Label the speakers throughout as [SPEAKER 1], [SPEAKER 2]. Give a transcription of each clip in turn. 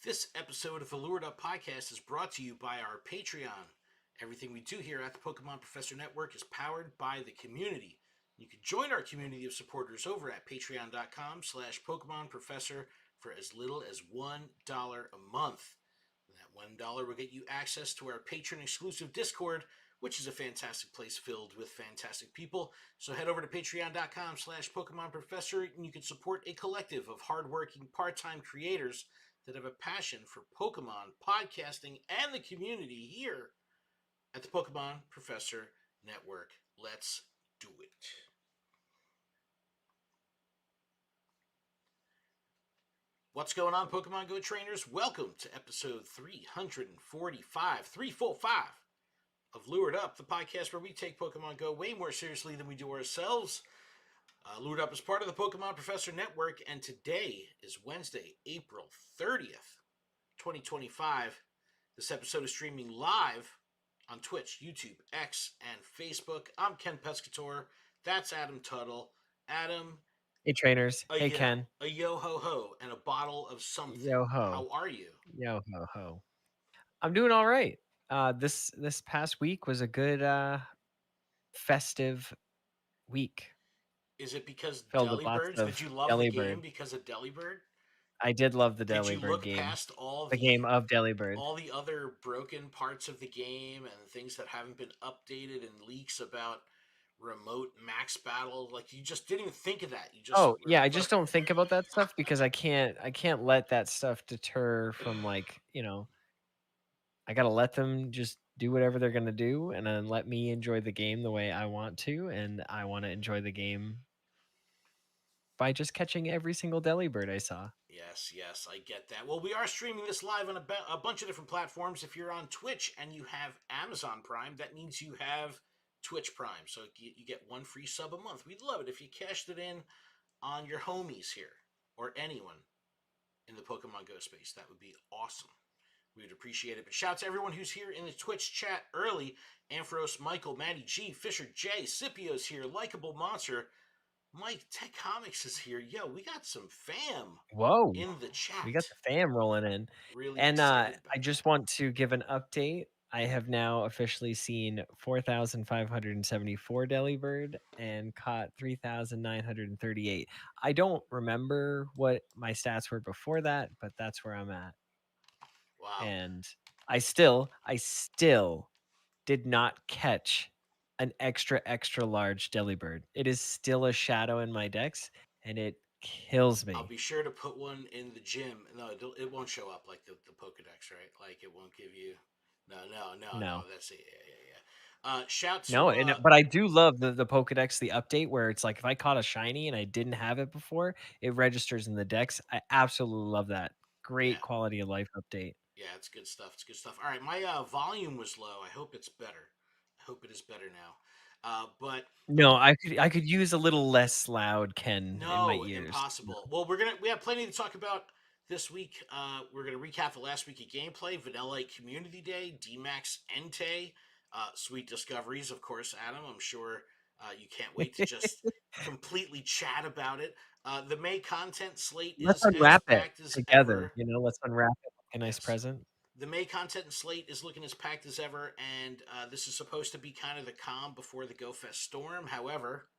[SPEAKER 1] This episode of the Lured Up podcast is brought to you by our Patreon. Everything we do here at the Pokemon Professor Network is powered by the community. You can join our community of supporters over at patreon.com/Pokemon Professor for as little as $1 a month. And that $1 will get you access to our patron exclusive Discord, which is a fantastic place filled with fantastic people. So head over to patreon.com/Pokemon Professor and you can support a collective of hardworking part-time creators that have a passion for Pokemon, podcasting, and the community here at the Pokemon Professor Network. Let's do it. What's going on, Pokemon Go trainers? Welcome to episode 345 of Lured Up, the podcast where we take Pokemon Go way more seriously than we do ourselves. Lured Up is part of the Pokemon Professor Network, and today is Wednesday, April 30th, 2025. This episode is streaming live on Twitch, YouTube, X, and Facebook. I'm Ken Pescator. That's Adam Tuttle. Adam.
[SPEAKER 2] Hey, trainers. Hey, Ken.
[SPEAKER 1] A yo-ho-ho and a bottle of something.
[SPEAKER 2] Yo-ho.
[SPEAKER 1] How are you?
[SPEAKER 2] Yo-ho-ho. I'm doing all right. This past week was a good festive week.
[SPEAKER 1] Is it because
[SPEAKER 2] Filled with lots
[SPEAKER 1] Delibirds?
[SPEAKER 2] of
[SPEAKER 1] Did you love the game
[SPEAKER 2] Delibird.
[SPEAKER 1] because of Delibird?
[SPEAKER 2] I did love the
[SPEAKER 1] Did you
[SPEAKER 2] Delibird
[SPEAKER 1] look
[SPEAKER 2] game.
[SPEAKER 1] past all
[SPEAKER 2] the game of Delibird.
[SPEAKER 1] all the other broken parts of the game and things that haven't been updated and leaks about remote max battle? Like, you just didn't even think of that. You just
[SPEAKER 2] I just don't think about that stuff because I can't let that stuff deter from, like, I gotta let them just do whatever they're gonna do and then let me enjoy the game the way I want to, and I want to enjoy the game by just catching every single Delibird I saw.
[SPEAKER 1] Yes, I get that. Well, we are streaming this live on a bunch of different platforms. If you're on Twitch and you have Amazon Prime, that means you have Twitch Prime. So you get one free sub a month. We'd love it if you cashed it in on your homies here or anyone in the Pokemon Go space. That would be awesome. We would appreciate it. But shout out to everyone who's here in the Twitch chat early. Ampharos, Michael, Matty G, Fisher J, Scipio's here, Likeable Monster, Mike, Tech Comics is here. Yo, we got some fam
[SPEAKER 2] Whoa.
[SPEAKER 1] in the chat.
[SPEAKER 2] We got the fam rolling in.
[SPEAKER 1] Really
[SPEAKER 2] And
[SPEAKER 1] excited about
[SPEAKER 2] I just want to give an update. I have now officially seen 4,574 Delibird and caught 3,938. I don't remember what my stats were before that, but that's where I'm at.
[SPEAKER 1] Wow.
[SPEAKER 2] And I still did not catch an extra large Delibird. It is still a shadow in my decks, and it kills me.
[SPEAKER 1] I'll be sure to put one in the gym. No, it won't show up like the Pokedex, right? Like, it won't give you. No. That's it. Yeah. Shout to
[SPEAKER 2] No, but I do love the Pokedex, the update where it's like if I caught a shiny and I didn't have it before, it registers in the dex. I absolutely love that. Great quality of life update.
[SPEAKER 1] Yeah, it's good stuff. All right, my volume was low. I hope it's better. I hope it is better now. But
[SPEAKER 2] no, I could use a little less loud Ken in my ears.
[SPEAKER 1] Impossible. Well, we have plenty to talk about this week. We're gonna recap the last week of gameplay, Vanillite Community Day, DMAX Entei, sweet discoveries, of course, Adam. I'm sure you can't wait to just completely chat about it. The May content slate
[SPEAKER 2] Let's
[SPEAKER 1] is
[SPEAKER 2] unwrap
[SPEAKER 1] as
[SPEAKER 2] it
[SPEAKER 1] packed as
[SPEAKER 2] together.
[SPEAKER 1] ever.
[SPEAKER 2] Let's unwrap it like a nice present.
[SPEAKER 1] The May content slate is looking as packed as ever, and this is supposed to be kind of the calm before the Go Fest storm. However,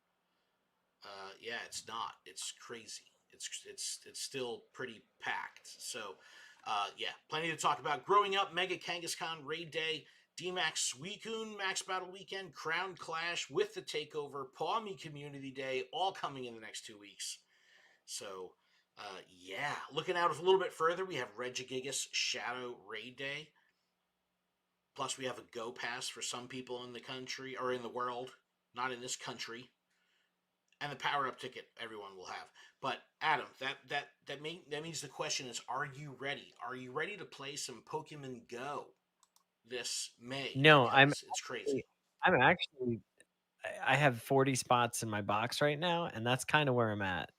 [SPEAKER 1] yeah, it's not. It's crazy. It's still pretty packed. So, yeah, plenty to talk about. Growing up, Mega Kangaskhan Raid Day, DMAX Suicune Max Battle Weekend, Crown Clash with the Takeover, Paw Me Community Day, all coming in the next 2 weeks. So, yeah, looking out a little bit further, we have Regigigas Shadow Raid Day. Plus, we have a Go Pass for some people in the country or in the world, not in this country. And the power-up ticket everyone will have. But Adam, that means the question is: are you ready? Are you ready to play some Pokemon Go this May?
[SPEAKER 2] No,
[SPEAKER 1] it's crazy.
[SPEAKER 2] I'm actually I have 40 spots in my box right now, and that's kind of where I'm at.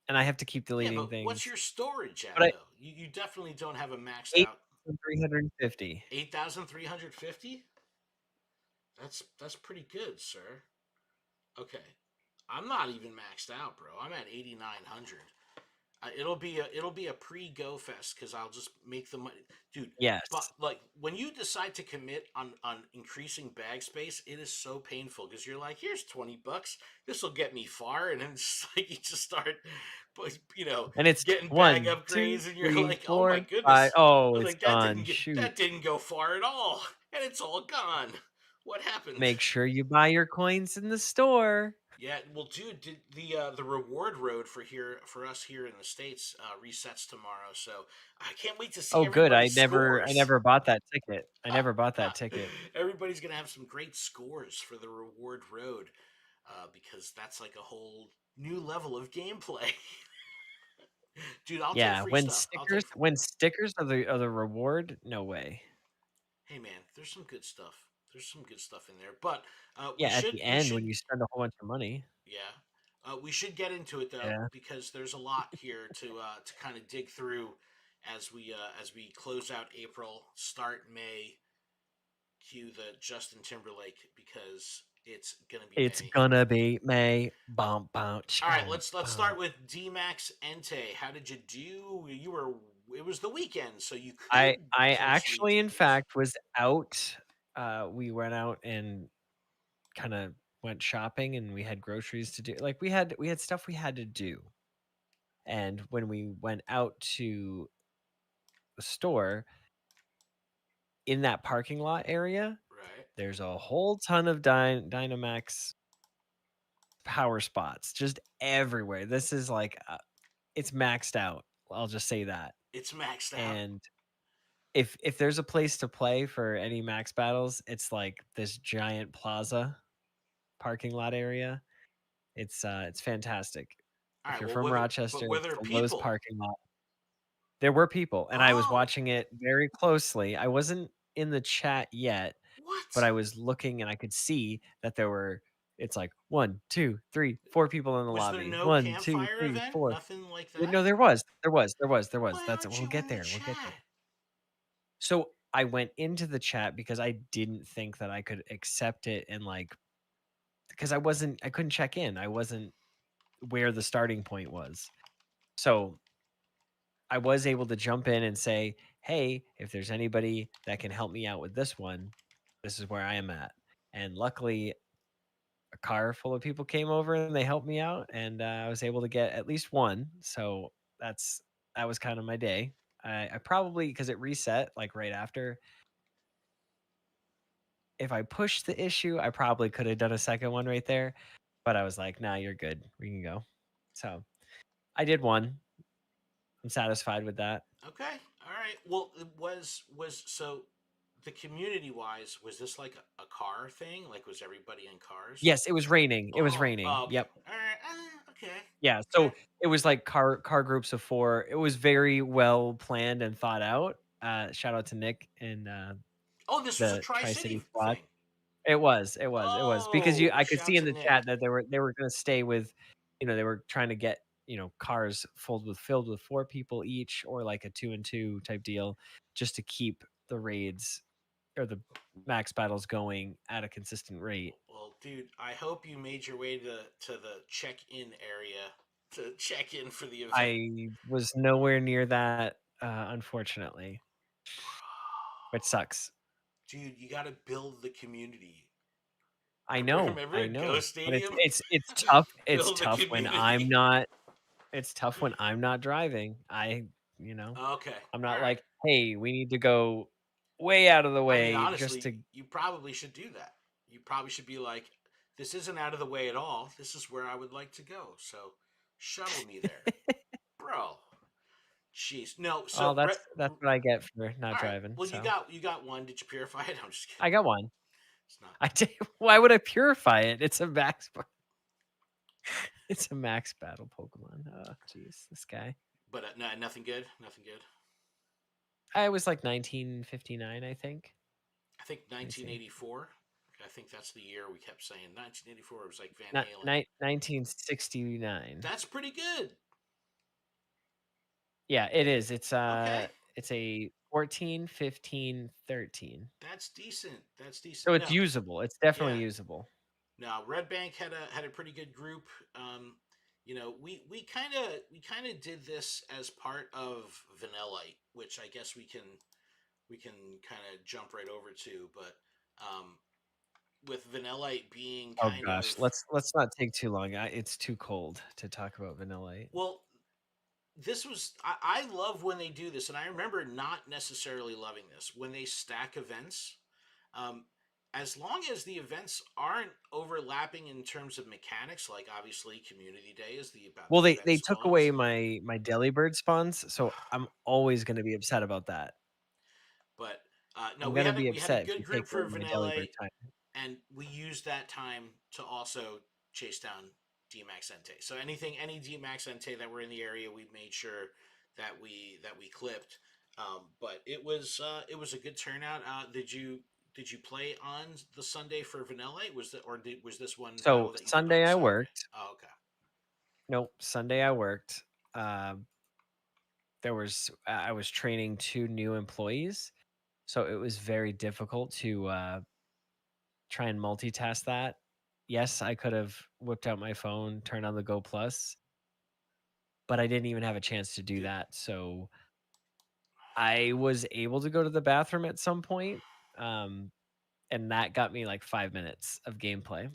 [SPEAKER 2] And I have to keep deleting things.
[SPEAKER 1] What's your storage at, though? You definitely don't have a maxed out
[SPEAKER 2] 8,350.
[SPEAKER 1] 8,350? That's pretty good, sir. Okay. I'm not even maxed out, bro. I'm at 8,900. It'll be a pre-go fest because I'll just make the money, dude. But
[SPEAKER 2] Yes.
[SPEAKER 1] like when you decide to commit on increasing bag space, it is so painful because you're like, here's $20, this will get me far, and then it's like you just start, but
[SPEAKER 2] And it's
[SPEAKER 1] getting bag
[SPEAKER 2] 1, 2,
[SPEAKER 1] upgrades, and you're
[SPEAKER 2] 3,
[SPEAKER 1] like, oh my
[SPEAKER 2] 4, 5.
[SPEAKER 1] goodness,
[SPEAKER 2] Oh, it's
[SPEAKER 1] like
[SPEAKER 2] gone. Shoot.
[SPEAKER 1] that didn't go far at all, and it's all gone. What happened?
[SPEAKER 2] Make sure you buy your coins in the store.
[SPEAKER 1] Yeah, well, dude, the reward road for us here in the states resets tomorrow, so I can't wait to see
[SPEAKER 2] Oh, good. I
[SPEAKER 1] everybody's
[SPEAKER 2] never I
[SPEAKER 1] scores.
[SPEAKER 2] never bought that ticket. I never bought that ticket.
[SPEAKER 1] Everybody's gonna have some great scores for the reward road, because that's like a whole new level of gameplay. Dude, I'll take
[SPEAKER 2] Yeah,
[SPEAKER 1] free stuff. I'll take.
[SPEAKER 2] when stickers are the reward, no way.
[SPEAKER 1] Hey, man, there's some good stuff. There's some good stuff in there, but we
[SPEAKER 2] Yeah, at
[SPEAKER 1] should
[SPEAKER 2] the
[SPEAKER 1] we
[SPEAKER 2] end when
[SPEAKER 1] should
[SPEAKER 2] you spend a whole bunch of money.
[SPEAKER 1] yeah. We should get into it though,
[SPEAKER 2] Yeah.
[SPEAKER 1] because there's a lot here to kind of dig through as we close out April, start May, cue the Justin Timberlake because it's gonna be
[SPEAKER 2] It's
[SPEAKER 1] May.
[SPEAKER 2] gonna be May.
[SPEAKER 1] Uh,
[SPEAKER 2] Bum, bum,
[SPEAKER 1] all right,
[SPEAKER 2] chomp,
[SPEAKER 1] let's
[SPEAKER 2] bum.
[SPEAKER 1] start with DMAX Entei. How did you do? You were It was the weekend, so you could
[SPEAKER 2] I
[SPEAKER 1] potentially
[SPEAKER 2] actually,
[SPEAKER 1] do
[SPEAKER 2] in
[SPEAKER 1] this.
[SPEAKER 2] fact, was out. We went out and kinda went shopping, and we had groceries to do. Like, we had stuff we had to do. And when we went out to the store, in that parking lot area,
[SPEAKER 1] Right.
[SPEAKER 2] there's a whole ton of Dynamax power spots just everywhere. This is like, it's maxed out. I'll just say that.
[SPEAKER 1] It's maxed out.
[SPEAKER 2] And if there's a place to play for any max battles, it's like this giant plaza parking lot area. It's fantastic.
[SPEAKER 1] All
[SPEAKER 2] If
[SPEAKER 1] right.
[SPEAKER 2] you're
[SPEAKER 1] Well,
[SPEAKER 2] from
[SPEAKER 1] but
[SPEAKER 2] Rochester,
[SPEAKER 1] were
[SPEAKER 2] it's
[SPEAKER 1] there
[SPEAKER 2] the Lowe's
[SPEAKER 1] people?
[SPEAKER 2] parking lot. There were people, and I was
[SPEAKER 1] Oh,
[SPEAKER 2] watching it very closely. I wasn't in the chat yet, but
[SPEAKER 1] what?
[SPEAKER 2] I was looking and I could see that there were, it's like 1, 2, 3, 4 people in the
[SPEAKER 1] Was there
[SPEAKER 2] lobby.
[SPEAKER 1] no
[SPEAKER 2] 1, 2,
[SPEAKER 1] campfire
[SPEAKER 2] 3,
[SPEAKER 1] event?
[SPEAKER 2] 4.
[SPEAKER 1] Nothing like that?
[SPEAKER 2] No, there was.
[SPEAKER 1] Why
[SPEAKER 2] That's
[SPEAKER 1] aren't
[SPEAKER 2] we'll
[SPEAKER 1] you
[SPEAKER 2] get
[SPEAKER 1] in the
[SPEAKER 2] there. We'll get there.
[SPEAKER 1] chat?
[SPEAKER 2] So I went into the chat because I didn't think that I could accept it, and like, because I couldn't check in. I wasn't where the starting point was. So I was able to jump in and say, "Hey, if there's anybody that can help me out with this one, this is where I am at." And luckily, a car full of people came over and they helped me out, and I was able to get at least one. So that's that was kind of my day. I probably, because it reset like right after. If I pushed the issue, I probably could have done a second one right there, but I was like, "Nah, you're good. We can go." So I did one. I'm satisfied with that.
[SPEAKER 1] Okay. All right. Well, it was so the community wise, was this like a car thing? Like, was everybody in cars?
[SPEAKER 2] Yes, it was raining. It was raining.
[SPEAKER 1] Oh, okay.
[SPEAKER 2] Yep.
[SPEAKER 1] All right. Okay.
[SPEAKER 2] Yeah,
[SPEAKER 1] Okay.
[SPEAKER 2] so it was like car groups of 4. It was very well planned and thought out. Shout out to Nick and,
[SPEAKER 1] Oh, this was a
[SPEAKER 2] the
[SPEAKER 1] Tri
[SPEAKER 2] Tri-City
[SPEAKER 1] City
[SPEAKER 2] squad.
[SPEAKER 1] thing.
[SPEAKER 2] It was because you
[SPEAKER 1] Oh,
[SPEAKER 2] I could
[SPEAKER 1] shout
[SPEAKER 2] see
[SPEAKER 1] out
[SPEAKER 2] in
[SPEAKER 1] to
[SPEAKER 2] the
[SPEAKER 1] Nick.
[SPEAKER 2] chat that they were gonna stay with, they were trying to get, cars filled with 4 people each, or like a 2 and 2 type deal, just to keep the raids or the max battles going at a consistent rate.
[SPEAKER 1] Well, dude, I hope you made your way to the check-in area to check in for the event.
[SPEAKER 2] I was nowhere near that, unfortunately, which
[SPEAKER 1] Bro,
[SPEAKER 2] sucks.
[SPEAKER 1] dude, you got to build the community. Remember
[SPEAKER 2] I
[SPEAKER 1] at Go
[SPEAKER 2] know, but it's
[SPEAKER 1] Stadium?
[SPEAKER 2] it's it's tough. It's
[SPEAKER 1] Build the
[SPEAKER 2] tough when
[SPEAKER 1] community.
[SPEAKER 2] I'm not driving. You know,
[SPEAKER 1] Okay,
[SPEAKER 2] I'm
[SPEAKER 1] all
[SPEAKER 2] not
[SPEAKER 1] right.
[SPEAKER 2] like, "Hey, we need to go way out of the
[SPEAKER 1] I mean,
[SPEAKER 2] way just
[SPEAKER 1] honestly,
[SPEAKER 2] to."
[SPEAKER 1] you probably should do that. You probably should be like, this isn't out of the way at all. This is where I would like to go. So shuttle me there. Bro. Jeez. No,
[SPEAKER 2] Oh,
[SPEAKER 1] so
[SPEAKER 2] that's what I get for not
[SPEAKER 1] all right.
[SPEAKER 2] driving,
[SPEAKER 1] Well,
[SPEAKER 2] so
[SPEAKER 1] you got one. Did you purify it? I'm just kidding.
[SPEAKER 2] I got one.
[SPEAKER 1] It's not.
[SPEAKER 2] I did. Why would I purify it? It's a max battle Pokemon. Oh, jeez, this guy.
[SPEAKER 1] But no, nothing good. Nothing good.
[SPEAKER 2] I was like 1959, I think.
[SPEAKER 1] I think
[SPEAKER 2] Let me see.
[SPEAKER 1] 1984. I think that's the year we kept saying. 1984 was like Van
[SPEAKER 2] Not
[SPEAKER 1] Halen.
[SPEAKER 2] 1969.
[SPEAKER 1] That's pretty good.
[SPEAKER 2] Yeah, it is.
[SPEAKER 1] Okay.
[SPEAKER 2] It's a 14, 15, 13.
[SPEAKER 1] That's decent. That's
[SPEAKER 2] So
[SPEAKER 1] decent.
[SPEAKER 2] it's
[SPEAKER 1] No.
[SPEAKER 2] usable. It's
[SPEAKER 1] Yeah.
[SPEAKER 2] definitely usable.
[SPEAKER 1] No, Red Bank had a pretty good group. we kind of did this as part of Vanillite, which I guess we can kind of jump right over to, but um, with Vanillite being
[SPEAKER 2] Oh
[SPEAKER 1] kind
[SPEAKER 2] gosh,
[SPEAKER 1] of
[SPEAKER 2] let's not take too long. It's too cold to talk about Vanillite.
[SPEAKER 1] well, this was I love when they do this, and I remember not necessarily loving this when they stack events. Um, as long as the events aren't overlapping in terms of mechanics, like obviously Community Day is the about
[SPEAKER 2] Well,
[SPEAKER 1] the event
[SPEAKER 2] they took away
[SPEAKER 1] spawns.
[SPEAKER 2] my Delibird spawns, so I'm always gonna be upset about that.
[SPEAKER 1] But no,
[SPEAKER 2] I'm
[SPEAKER 1] we
[SPEAKER 2] gonna
[SPEAKER 1] had a,
[SPEAKER 2] be
[SPEAKER 1] we had a
[SPEAKER 2] upset if you
[SPEAKER 1] good
[SPEAKER 2] take
[SPEAKER 1] group
[SPEAKER 2] away
[SPEAKER 1] for
[SPEAKER 2] my Delibird
[SPEAKER 1] Vanilla,
[SPEAKER 2] time.
[SPEAKER 1] and we used that time to also chase down DMAX Entei. So any DMAX Entei that were in the area, we made sure that we clipped. But it was a good turnout. Did you play on the Sunday for Vanilla? Was this one battle
[SPEAKER 2] So,
[SPEAKER 1] that you did on
[SPEAKER 2] Sunday
[SPEAKER 1] the
[SPEAKER 2] I
[SPEAKER 1] Saturday?
[SPEAKER 2] worked.
[SPEAKER 1] Oh, okay.
[SPEAKER 2] Nope, Sunday I worked. Um, I was training 2 new employees, so it was very difficult to, try and multitask that. Yes, I could have whipped out my phone, turned on the Go Plus, but I didn't even have a chance to do
[SPEAKER 1] Dude,
[SPEAKER 2] that, so I was able to go to the bathroom at some point, um, and that got me, like, 5 minutes of gameplay.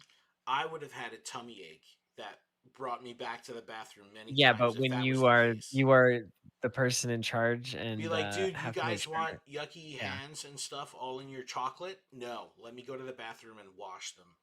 [SPEAKER 1] I would have had a tummy ache that brought me back to the bathroom many
[SPEAKER 2] Yeah,
[SPEAKER 1] times
[SPEAKER 2] but
[SPEAKER 1] if
[SPEAKER 2] when
[SPEAKER 1] that was the case.
[SPEAKER 2] you are the person in charge
[SPEAKER 1] Be
[SPEAKER 2] and,
[SPEAKER 1] like, dude, you
[SPEAKER 2] have to make
[SPEAKER 1] guys
[SPEAKER 2] sure
[SPEAKER 1] want yucky
[SPEAKER 2] yeah.
[SPEAKER 1] hands and stuff all in your chocolate? No, let me go to the bathroom and wash them.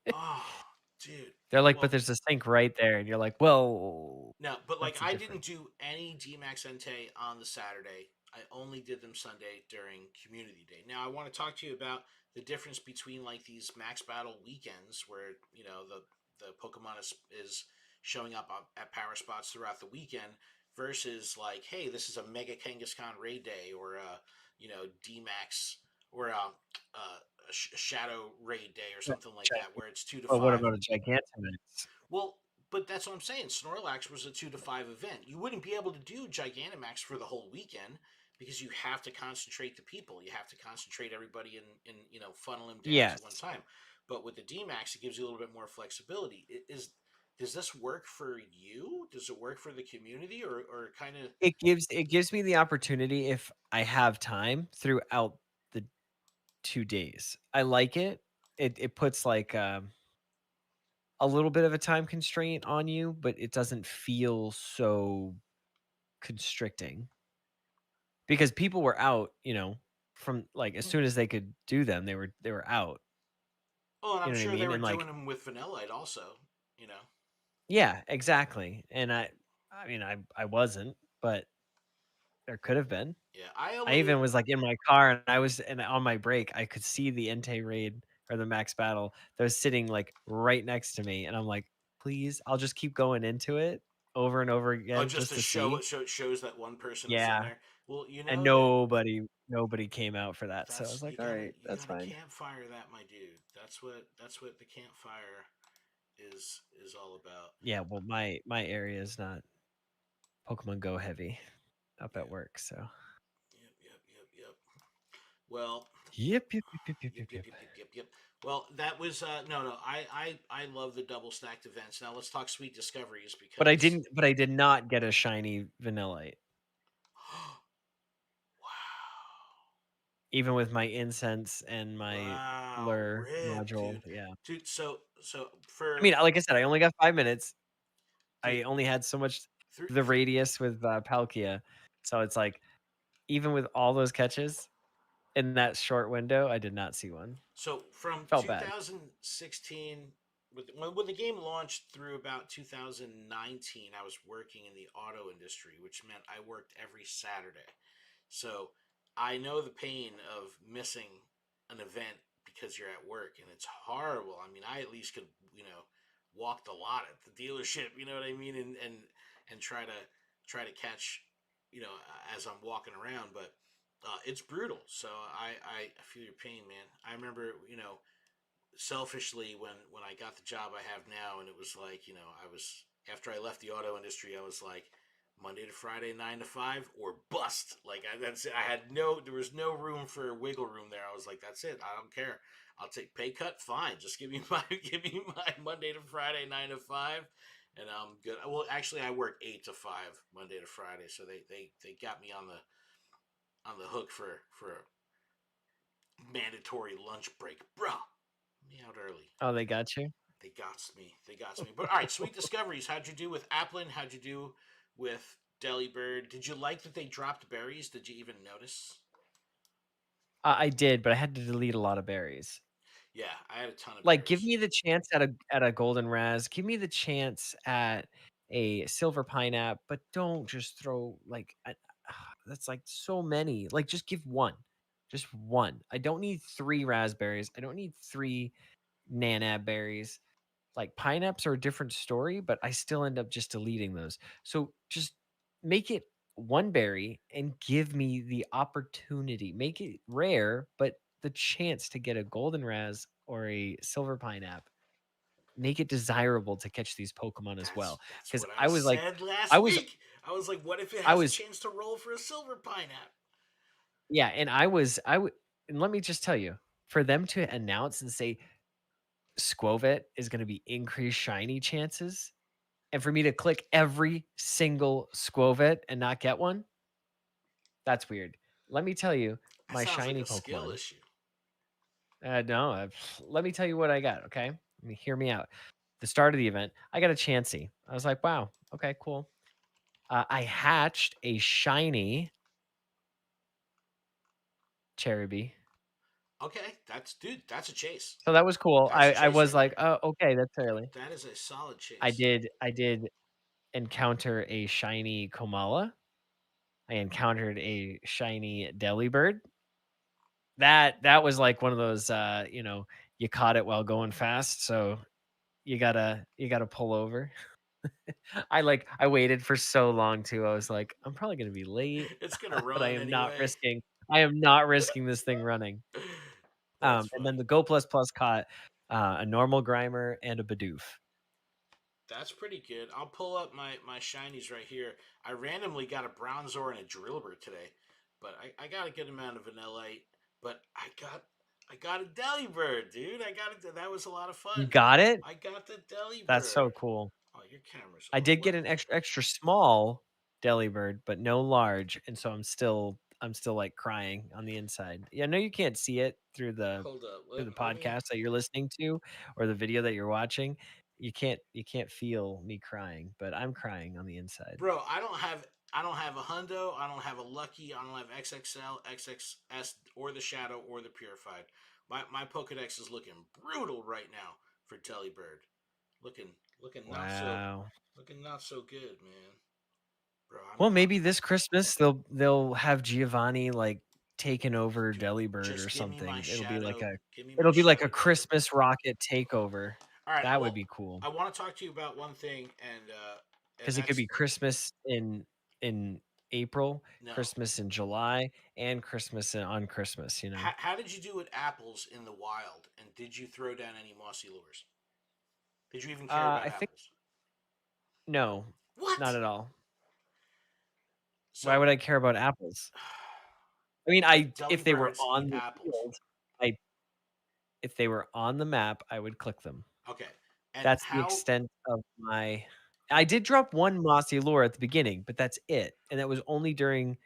[SPEAKER 1] Oh, dude.
[SPEAKER 2] They're like, "But
[SPEAKER 1] Well,
[SPEAKER 2] there's a sink right there," and you're like, "Well,
[SPEAKER 1] no, but like
[SPEAKER 2] that's a
[SPEAKER 1] I
[SPEAKER 2] different."
[SPEAKER 1] didn't do any DMAX Entei on the Saturday. I only did them Sunday during Community Day. Now I want to talk to you about the difference between like these max battle weekends where the Pokemon is showing up at power spots throughout the weekend versus like, hey, this is a Mega Kangaskhan raid day or a DMAX or a Shadow raid day or
[SPEAKER 2] Yeah,
[SPEAKER 1] something like that
[SPEAKER 2] gigan
[SPEAKER 1] where it's two to
[SPEAKER 2] but what
[SPEAKER 1] five.
[SPEAKER 2] about a Gigantamax?
[SPEAKER 1] Well, but that's what I'm saying. Snorlax was a 2 to 5 event. You wouldn't be able to do Gigantamax for the whole weekend because you have to concentrate the people. You have to concentrate everybody and funnel them down to one
[SPEAKER 2] Yes.
[SPEAKER 1] time. But with the DMAX, it gives you a little bit more flexibility. Does this work for you? Does it work for the community, or kind of?
[SPEAKER 2] It gives me the opportunity if I have time throughout the 2 days. I like it. It puts, like, a little bit of a time constraint on you, but it doesn't feel so constricting because people were out, from like, as soon as they could do them, they were out,
[SPEAKER 1] Oh, and
[SPEAKER 2] you
[SPEAKER 1] I'm
[SPEAKER 2] know what I
[SPEAKER 1] sure they
[SPEAKER 2] mean?
[SPEAKER 1] were
[SPEAKER 2] And,
[SPEAKER 1] doing
[SPEAKER 2] like
[SPEAKER 1] them with Vanillite also. You know,
[SPEAKER 2] yeah, exactly, and I mean, I wasn't, but there could have been.
[SPEAKER 1] yeah.
[SPEAKER 2] I even was, like, in my car, and on my break, I could see the Entei raid or the max battle that was sitting, like, right next to me, and I'm like, "Please, I'll just keep going into it over and over
[SPEAKER 1] Oh,
[SPEAKER 2] again
[SPEAKER 1] just
[SPEAKER 2] just
[SPEAKER 1] to
[SPEAKER 2] to
[SPEAKER 1] show
[SPEAKER 2] see."
[SPEAKER 1] it, so it shows that one person is in
[SPEAKER 2] Yeah,
[SPEAKER 1] there. Well, you
[SPEAKER 2] and
[SPEAKER 1] know that
[SPEAKER 2] nobody came out for that, so I
[SPEAKER 1] that's
[SPEAKER 2] was
[SPEAKER 1] you
[SPEAKER 2] like,
[SPEAKER 1] gotta
[SPEAKER 2] "Alright,
[SPEAKER 1] you
[SPEAKER 2] that's
[SPEAKER 1] gotta
[SPEAKER 2] fine."
[SPEAKER 1] campfire that, my dude. That's what the campfire is all about.
[SPEAKER 2] Yeah, well, my area is not Pokemon Go heavy up at
[SPEAKER 1] Yeah.
[SPEAKER 2] work, so
[SPEAKER 1] Yep. Well,
[SPEAKER 2] Yep, yep, yep, yep, yep,
[SPEAKER 1] yep,
[SPEAKER 2] yep,
[SPEAKER 1] yep,
[SPEAKER 2] yep.
[SPEAKER 1] yep, yep, yep, yep. Well, that was no. I love the double stacked events. Now let's talk sweet discoveries because
[SPEAKER 2] But I did not get a shiny Vanillite,
[SPEAKER 1] wow.
[SPEAKER 2] even with my incense and my
[SPEAKER 1] Wow,
[SPEAKER 2] lure
[SPEAKER 1] rip,
[SPEAKER 2] module,
[SPEAKER 1] dude.
[SPEAKER 2] yeah.
[SPEAKER 1] Dude, so
[SPEAKER 2] I
[SPEAKER 1] for
[SPEAKER 2] mean, like I said, I only got 5 minutes.
[SPEAKER 1] dude,
[SPEAKER 2] I only had so much
[SPEAKER 1] through
[SPEAKER 2] the radius with, Palkia, so it's like, even with all those catches in that short window, I did not see one.
[SPEAKER 1] so from
[SPEAKER 2] Felt bad.
[SPEAKER 1] 2016, when the game launched through about 2019, I was working in the auto industry, which meant I worked every Saturday. So I know the pain of missing an event because you're at work, and it's horrible. I mean, I at least could walk the lot at the dealership, you know what I mean, and try to catch as I'm walking around, but it's brutal. So I feel your pain, man. I remember selfishly when I got the job I have now, and it was like I was after I left the auto industry, I was like Monday to Friday 9 to 5 or bust. Like that's it. I had there was no room for wiggle room there. I was like, that's it. I don't care. I'll take pay cut. Fine, just give me my give me my Monday to Friday 9 to 5, and I'm good. Well, actually, I work 8 to 5 Monday to Friday, so they got me on the hook for a mandatory lunch break, bro. Me out early.
[SPEAKER 2] Oh, they got you?
[SPEAKER 1] They got me. They got me. But all right, sweet discoveries. How'd you do with Applin? How'd you do with Delibird? Did you like that they dropped berries? Did you even notice?
[SPEAKER 2] I did, but I had to delete a lot of berries.
[SPEAKER 1] Yeah, I had a ton of
[SPEAKER 2] Like, give
[SPEAKER 1] berries.
[SPEAKER 2] me the chance at a golden raz, give me the chance at a silver pineapple, but don't just throw, like, that's, like, so many. Like, just give 1. Just 1. I don't need 3 raspberries. I don't need 3 nanab berries. Like, pineapples are a different story, but I still end up just deleting those. So, just make it 1 berry and give me the opportunity. Make it rare, but the chance to get a golden raz or a silver pineapple. Make it desirable to catch these Pokemon as well.
[SPEAKER 1] That's
[SPEAKER 2] Because
[SPEAKER 1] what I
[SPEAKER 2] I was like
[SPEAKER 1] said
[SPEAKER 2] I
[SPEAKER 1] last
[SPEAKER 2] was
[SPEAKER 1] week. I was like, what if it
[SPEAKER 2] I
[SPEAKER 1] has a
[SPEAKER 2] was
[SPEAKER 1] chance to roll for a silver pineapple?
[SPEAKER 2] yeah, and I would and let me just tell you, for them to announce and say Squovit is gonna be increased shiny chances, and for me to click every single Squovit and not get one, that's weird. Let me tell you,
[SPEAKER 1] That
[SPEAKER 2] my
[SPEAKER 1] sounds like
[SPEAKER 2] shiny
[SPEAKER 1] a skill
[SPEAKER 2] Pokemon.
[SPEAKER 1] issue.
[SPEAKER 2] No, let me tell you what I got. Okay, hear me out. The start of the event, I got a Chansey. I was like, wow, okay, cool. I hatched a shiny Cherubi.
[SPEAKER 1] Okay, that's dude. That's a chase.
[SPEAKER 2] So that was cool.
[SPEAKER 1] That's a
[SPEAKER 2] I
[SPEAKER 1] chase
[SPEAKER 2] was
[SPEAKER 1] right
[SPEAKER 2] like,
[SPEAKER 1] there.
[SPEAKER 2] oh, okay, that's early.
[SPEAKER 1] That is a solid chase.
[SPEAKER 2] I did encounter a shiny Komala. I encountered a shiny Delibird. That was like one of those, you caught it while going fast, so you gotta pull over. I waited for so long too. I was like, I'm probably gonna be late,
[SPEAKER 1] It's gonna
[SPEAKER 2] but
[SPEAKER 1] run anyway.
[SPEAKER 2] I am not risking this thing running.
[SPEAKER 1] That's
[SPEAKER 2] And then
[SPEAKER 1] funny.
[SPEAKER 2] the Go Plus Plus caught a normal Grimer and a Bidoof.
[SPEAKER 1] That's pretty good. I'll pull up my shinies right here. I randomly got a Bronzor and a Drillbur today, but I got a good amount of Vanillite. But I got a Delibird, dude. I got it. That was a lot of
[SPEAKER 2] You
[SPEAKER 1] fun.
[SPEAKER 2] got it?
[SPEAKER 1] I got the
[SPEAKER 2] That's
[SPEAKER 1] Delibird.
[SPEAKER 2] so cool.
[SPEAKER 1] Oh, your camera's
[SPEAKER 2] I
[SPEAKER 1] on.
[SPEAKER 2] did get
[SPEAKER 1] What?
[SPEAKER 2] an extra small Delibird, but no large, and so I'm still like crying on the inside. Yeah, I know you can't see it
[SPEAKER 1] Hold up.
[SPEAKER 2] through the
[SPEAKER 1] Let me,
[SPEAKER 2] podcast that you're listening to or the video that you're watching. You can't feel me crying, but I'm crying on the inside.
[SPEAKER 1] bro. I don't have a Hundo. I don't have a Lucky. I don't have XXL, XXS, or the Shadow or the Purified. My Pokedex is looking brutal right now for Delibird. Looking looking not so
[SPEAKER 2] Wow.
[SPEAKER 1] looking not so good, man. Bro,
[SPEAKER 2] Well, maybe this Christmas they'll have Giovanni like taking over
[SPEAKER 1] dude.
[SPEAKER 2] Delibird or
[SPEAKER 1] Just give me my
[SPEAKER 2] something.
[SPEAKER 1] Shadow. Give me my
[SPEAKER 2] It'll be like a
[SPEAKER 1] Shadow Delibird.
[SPEAKER 2] Christmas rocket takeover.
[SPEAKER 1] All right.
[SPEAKER 2] That would
[SPEAKER 1] Well,
[SPEAKER 2] be cool.
[SPEAKER 1] I want to talk to you about one thing, and
[SPEAKER 2] 'Cause it could
[SPEAKER 1] that's
[SPEAKER 2] be Christmas in April,
[SPEAKER 1] no.
[SPEAKER 2] Christmas in July, and Christmas on Christmas, you know?
[SPEAKER 1] How did you do with apples in the wild? And did you throw down any mossy lures? Did you even care about
[SPEAKER 2] I think
[SPEAKER 1] apples?
[SPEAKER 2] no, not
[SPEAKER 1] What?
[SPEAKER 2] at all. Why
[SPEAKER 1] So
[SPEAKER 2] would I care about apples? I mean, if they were
[SPEAKER 1] Delibirds eat
[SPEAKER 2] on the
[SPEAKER 1] apples.
[SPEAKER 2] field, I if they were on the map, I would click them.
[SPEAKER 1] Okay. And
[SPEAKER 2] That's the
[SPEAKER 1] how?
[SPEAKER 2] extent of my I did drop 1 mossy lure at the beginning, but that's it, and that was only during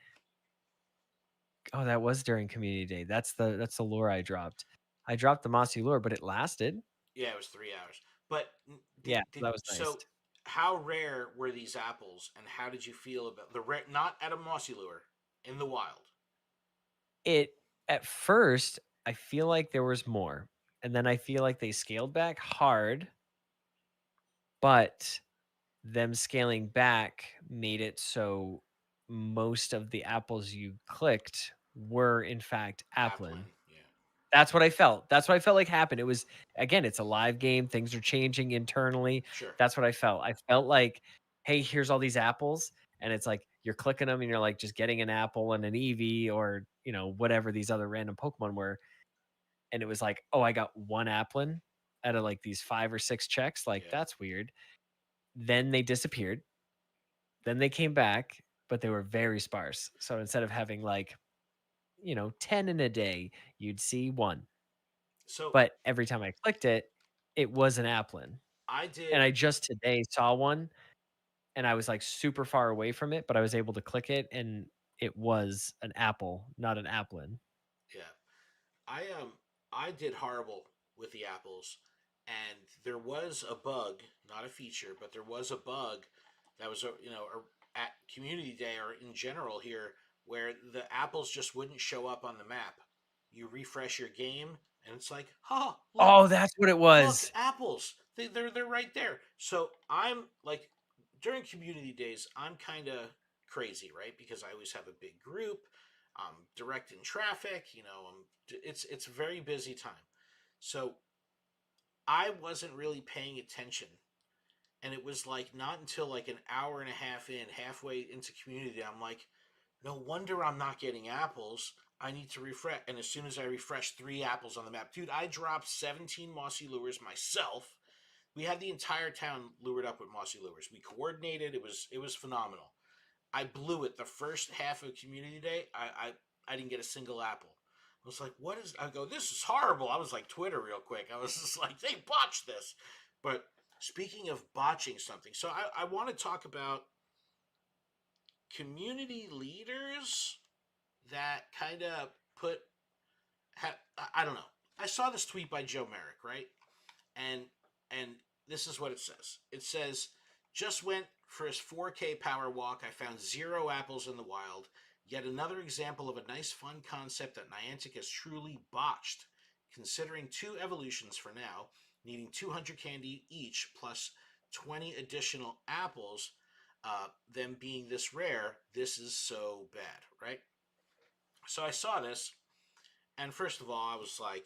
[SPEAKER 2] that was during community day. That's the lure I dropped. I dropped the mossy lure, but it lasted.
[SPEAKER 1] Yeah, it was 3 hours. But
[SPEAKER 2] Yeah, so
[SPEAKER 1] did
[SPEAKER 2] that was nice.
[SPEAKER 1] so? How rare were these apples, and how did you feel about the rare? Not at a mossy lure in the wild.
[SPEAKER 2] It at first, I feel like there was more, and then I feel like they scaled back hard, but them scaling back made it so most of the apples you clicked were in fact Applin.
[SPEAKER 1] Applin, yeah,
[SPEAKER 2] That's what I felt. That's what I felt like happened. It was again, it's a live game. Things are changing internally.
[SPEAKER 1] sure,
[SPEAKER 2] That's what I felt. I felt like, hey, here's all these apples, and it's like you're clicking them, and you're like just getting an apple and an Eevee or whatever these other random Pokemon were, and it was like, oh, I got one Applin out of like these 5 or 6 checks. Like
[SPEAKER 1] yeah.
[SPEAKER 2] that's weird. Then they disappeared. Then they came back, but they were very sparse. So instead of having like 10 in a day, you'd see one.
[SPEAKER 1] So
[SPEAKER 2] But every time I clicked it, it was an Applin.
[SPEAKER 1] I
[SPEAKER 2] and
[SPEAKER 1] did.
[SPEAKER 2] I just today saw one, and I was, like, super far away from it, but I was able to click it, and it was an apple, not an applin.
[SPEAKER 1] Yeah, I did horrible with the apples, and there was a bug, not a feature, but there was a bug that was at community day or in general here where the apples just wouldn't show up on the map. You refresh your game, and it's like, oh,
[SPEAKER 2] Oh, that's what it
[SPEAKER 1] look,
[SPEAKER 2] was.
[SPEAKER 1] apples. They're right there. So I'm like, during community days, I'm kind of crazy, right? Because I always have a big group. I'm directing traffic. It's a very busy time. So I wasn't really paying attention, and it was like not until like an hour and a half in, halfway into community, I'm like, no wonder I'm not getting apples. I need to refresh. And as soon as I refreshed, 3 apples on the map. Dude, I dropped 17 mossy lures myself. We had the entire town lured up with mossy lures. We coordinated. It was phenomenal. I blew it the first half of community day. I didn't get a single apple. I was like, what is, I go, this is horrible. I was like Twitter real quick. I was just like, they botched this. But speaking of botching something, so I want to talk about community leaders that kind of put I don't know. I saw this tweet by Joe Merrick, right? And and this is what it says. It says, just went for his 4K power walk. I found 0 apples in the wild. Yet another example of a nice fun concept that Niantic has truly botched. Considering 2 evolutions for now, needing 200 candy each plus 20 additional apples, them being this rare, this is so bad, right? So I saw this, and first of all, I was like,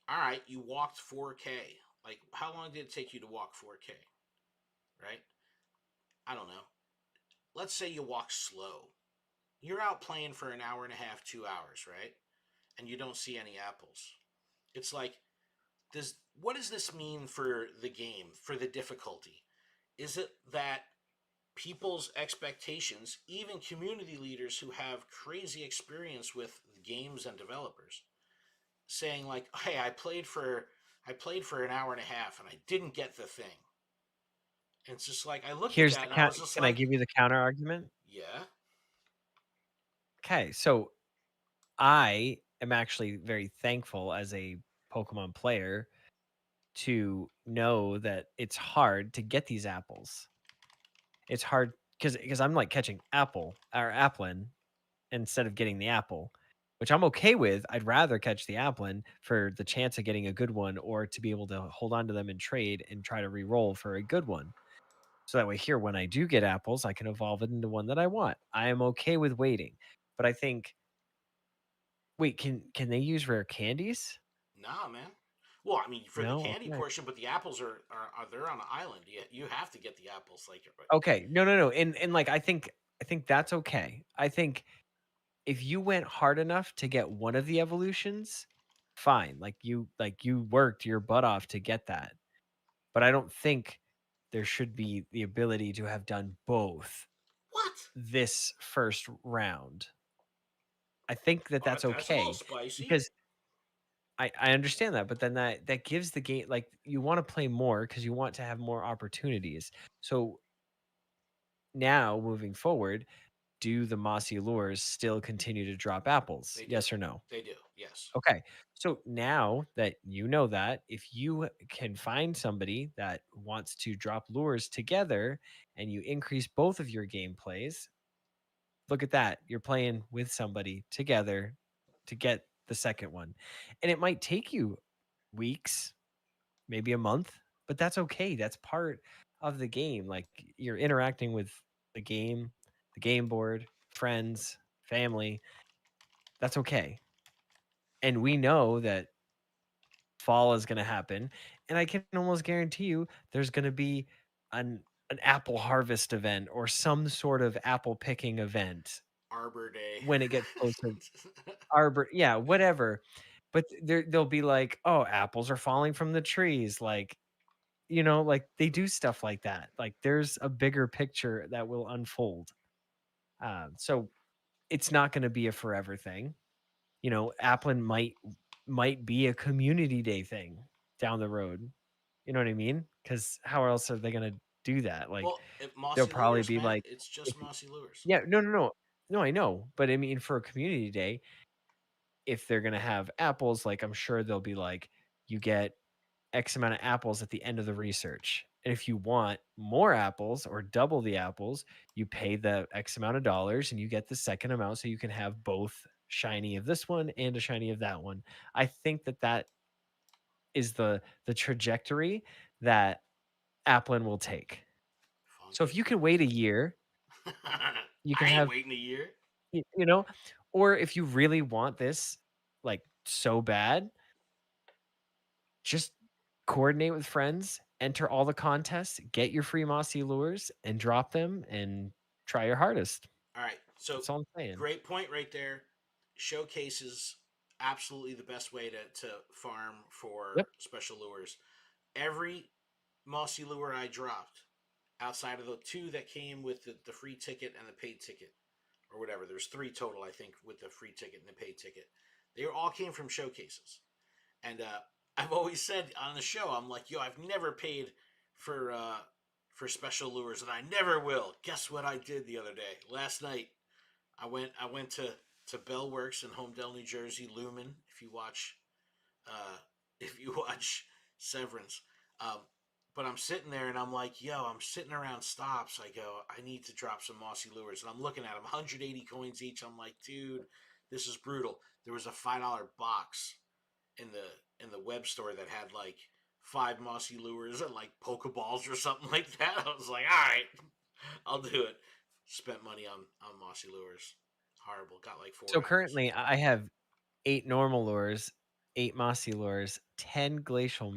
[SPEAKER 1] all right, you walked 4K. Like, how long did it take you to walk 4K? Right? I don't know. Let's say you walk slow. You're out playing for an hour and a half, 2 hours, right? And you don't see any apples. It's like, what does this mean for the game, for the difficulty? Is it that people's expectations, even community leaders who have crazy experience with games and developers, saying like, "Hey, I played for an hour and a half and I didn't get the thing." And it's just like I looked at
[SPEAKER 2] Here's
[SPEAKER 1] that
[SPEAKER 2] the
[SPEAKER 1] and I
[SPEAKER 2] count.
[SPEAKER 1] was just
[SPEAKER 2] Can I
[SPEAKER 1] like,
[SPEAKER 2] give you the counter argument?
[SPEAKER 1] "Yeah,
[SPEAKER 2] Okay, so I am actually very thankful as a Pokemon player to know that it's hard to get these apples. It's hard because I'm like catching apple or applin instead of getting the apple, which I'm okay with. I'd rather catch the applin for the chance of getting a good one or to be able to hold on to them and trade and try to re-roll for a good one. So that way here when I do get apples, I can evolve it into one that I want. I am okay with waiting. But I think wait, can they use rare candies?
[SPEAKER 1] nah, man." Well, I mean, for the
[SPEAKER 2] No?
[SPEAKER 1] candy
[SPEAKER 2] Okay.
[SPEAKER 1] portion, but the apples are they're on an island. You have to get the apples, like,
[SPEAKER 2] Okay. No, no, no. And like I think that's okay. I think if you went hard enough to get one of the evolutions, fine. Like you worked your butt off to get that. But I don't think there should be the ability to have done both
[SPEAKER 1] what?
[SPEAKER 2] this first round. I think that
[SPEAKER 1] All
[SPEAKER 2] that's
[SPEAKER 1] right, that's a little
[SPEAKER 2] okay
[SPEAKER 1] spicy.
[SPEAKER 2] because I understand that, but then that gives the game like you want to play more because you want to have more opportunities. So now moving forward, do the mossy lures still continue to drop apples?
[SPEAKER 1] They do.
[SPEAKER 2] Yes or no?
[SPEAKER 1] They do. Yes.
[SPEAKER 2] Okay. So now that you know that, if you can find somebody that wants to drop lures together and you increase both of your gameplays, look at that. You're playing with somebody together to get the second one. And it might take you weeks, maybe a month, but that's okay. That's part of the game. Like you're interacting with the game board, friends, family. That's okay. And we know that fall is going to happen, and I can almost guarantee you there's going to be an apple harvest event or some sort of apple picking event
[SPEAKER 1] Arbor Day.
[SPEAKER 2] when it gets closer. Arbor, yeah, whatever. But they'll be like, "Oh, apples are falling from the trees." Like, like they do stuff like that. Like there's a bigger picture that will unfold. So it's not going to be a forever thing. Applin might be a community day thing down the road. You know what I mean? Because how else are they gonna do that? Like,
[SPEAKER 1] Well,
[SPEAKER 2] they'll
[SPEAKER 1] Mossy
[SPEAKER 2] probably
[SPEAKER 1] Lures,
[SPEAKER 2] be
[SPEAKER 1] man.
[SPEAKER 2] like,
[SPEAKER 1] It's
[SPEAKER 2] if
[SPEAKER 1] just Mossy Lures.
[SPEAKER 2] yeah, no, no, no. No, I know, but I mean, for a community day, if they're gonna have apples, like, I'm sure they'll be like, "You get X amount of apples at the end of the research. And if you want more apples or double the apples, you pay the X amount of dollars and you get the second amount so you can have both shiny of this one and a shiny of that one." I think that that is the trajectory that Applin will take. So if
[SPEAKER 1] Funky.
[SPEAKER 2] you can wait a year, you can
[SPEAKER 1] I ain't
[SPEAKER 2] have
[SPEAKER 1] waiting a year.
[SPEAKER 2] you know, or if you really want this like so bad, just coordinate with friends, enter all the contests, get your free mossy lures, and drop them and try your hardest.
[SPEAKER 1] All right. So
[SPEAKER 2] That's all I'm saying.
[SPEAKER 1] great point right there. Showcases absolutely the best way to farm for
[SPEAKER 2] Yep.
[SPEAKER 1] special lures. Every Mossy lure I dropped, outside of the two that came with the free ticket and the paid ticket, or whatever, there's three total, I think, with the free ticket and the paid ticket. They all came from showcases. And I've always said on the show, I'm like, yo, I've never paid for for special lures, and I never will. Guess what I did the other day? Last night, I went to Bellworks in Homedale, New Jersey, Lumen. Uh, if you watch Severance, um, but I'm sitting there and I'm like, yo, I'm sitting around stops. I go, I need to drop some mossy lures, and I'm looking at them, 180 coins each. I'm like, dude, this is brutal. There was a $5 box in the web store that had like five mossy lures and like Pokeballs or something like that. I was like, all right, I'll do it. Spent money on mossy lures. Horrible. Got like four
[SPEAKER 2] So
[SPEAKER 1] apples.
[SPEAKER 2] currently, I have 8 normal lures, 8 mossy lures, 10 glacial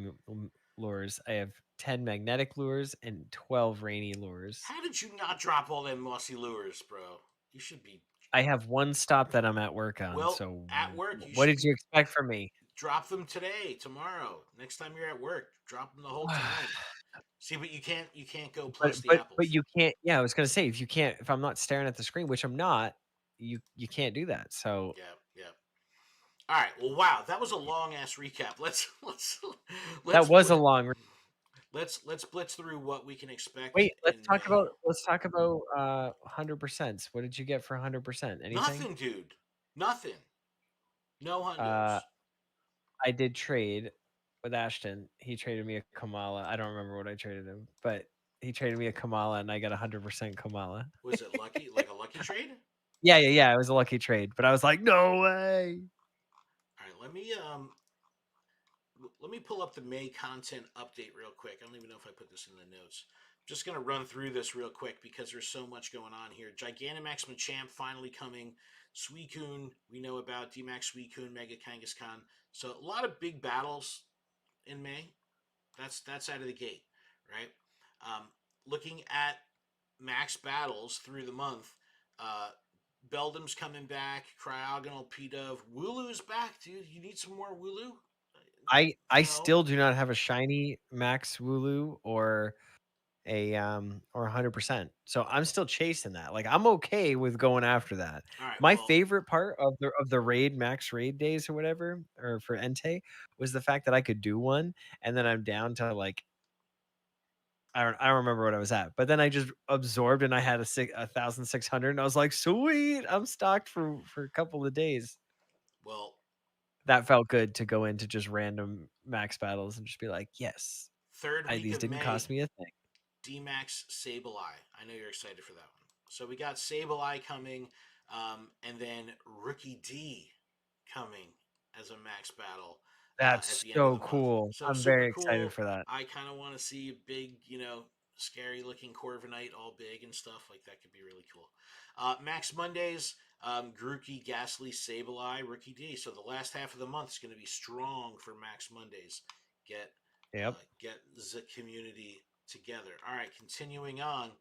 [SPEAKER 2] lures. I have 10 magnetic lures and 12 rainy lures.
[SPEAKER 1] How did you not drop all them mossy lures, bro? You should be.
[SPEAKER 2] I have one stop that I'm at work on.
[SPEAKER 1] Well,
[SPEAKER 2] So
[SPEAKER 1] at work, you
[SPEAKER 2] what
[SPEAKER 1] should
[SPEAKER 2] did
[SPEAKER 1] be.
[SPEAKER 2] you expect from me?
[SPEAKER 1] Drop them today, tomorrow. Next time you're at work, drop them the whole time. See, but you can't go plus the
[SPEAKER 2] But
[SPEAKER 1] apples.
[SPEAKER 2] you can't, yeah, I was gonna say, if you can't, if I'm not staring at the screen, which I'm not, you can't do that, so
[SPEAKER 1] Yeah, yeah. All right. Well, wow, that was a long ass recap.
[SPEAKER 2] that
[SPEAKER 1] Let's
[SPEAKER 2] was a long
[SPEAKER 1] let's blitz through what we can expect
[SPEAKER 2] wait,
[SPEAKER 1] in May.
[SPEAKER 2] let's talk about, 100%. What did you get for 100%? Anything?
[SPEAKER 1] Nothing, dude. Nothing. No
[SPEAKER 2] Uh,
[SPEAKER 1] hundos.
[SPEAKER 2] I did trade with Ashton. He traded me a Kamala. I don't remember what I traded him, but he traded me a Kamala, and I got 100% Kamala.
[SPEAKER 1] Was it lucky? Like a lucky trade?
[SPEAKER 2] Yeah, yeah, yeah, it was a lucky trade, but I was like, "No way."
[SPEAKER 1] All right. Let me pull up the May content update real quick. I don't even know if I put this in the notes. I'm just gonna run through this real quick because there's so much going on here. Gigantamax Machamp finally coming. Suicune, we know about DMAX Suicune, Mega Kangaskhan. So a lot of big battles in May. That's out of the gate, right? Um, Looking at max battles through the month, uh, Beldum's coming back. Cryogonal P-Dove. Wooloo's back, dude. You need some more Wooloo?
[SPEAKER 2] I
[SPEAKER 1] No.
[SPEAKER 2] still do not have a shiny Max Wooloo or 100%. So I'm still chasing that. Like, I'm okay with going after that.
[SPEAKER 1] All right.
[SPEAKER 2] My
[SPEAKER 1] Well,
[SPEAKER 2] favorite part of the raid max raid days or whatever, or for Entei, was the fact that I could do one and then I'm down to like I don't remember what I was at, but then I just absorbed and I had 1,600 and I was like, sweet, I'm stocked for a couple of days.
[SPEAKER 1] well.
[SPEAKER 2] That felt good to go into just random max battles and just be like, yes,
[SPEAKER 1] Third week
[SPEAKER 2] these
[SPEAKER 1] of
[SPEAKER 2] didn't cost
[SPEAKER 1] May,
[SPEAKER 2] me a thing.
[SPEAKER 1] DMAX Sableye. I know you're excited for that one. So we got Sableye coming, and then Rookie D coming as a max battle at
[SPEAKER 2] That's
[SPEAKER 1] the end of
[SPEAKER 2] so
[SPEAKER 1] the month.
[SPEAKER 2] cool.
[SPEAKER 1] So
[SPEAKER 2] I'm
[SPEAKER 1] super
[SPEAKER 2] very excited
[SPEAKER 1] cool.
[SPEAKER 2] for that.
[SPEAKER 1] I kind of want to see a big, scary looking Corviknight all big and stuff like that. Could be really cool. Max Mondays, Grookey, Ghastly, Sableye, Rookie D. So the last half of the month is going to be strong for Max Mondays. Get
[SPEAKER 2] Yep.
[SPEAKER 1] get the community together. All right, continuing on.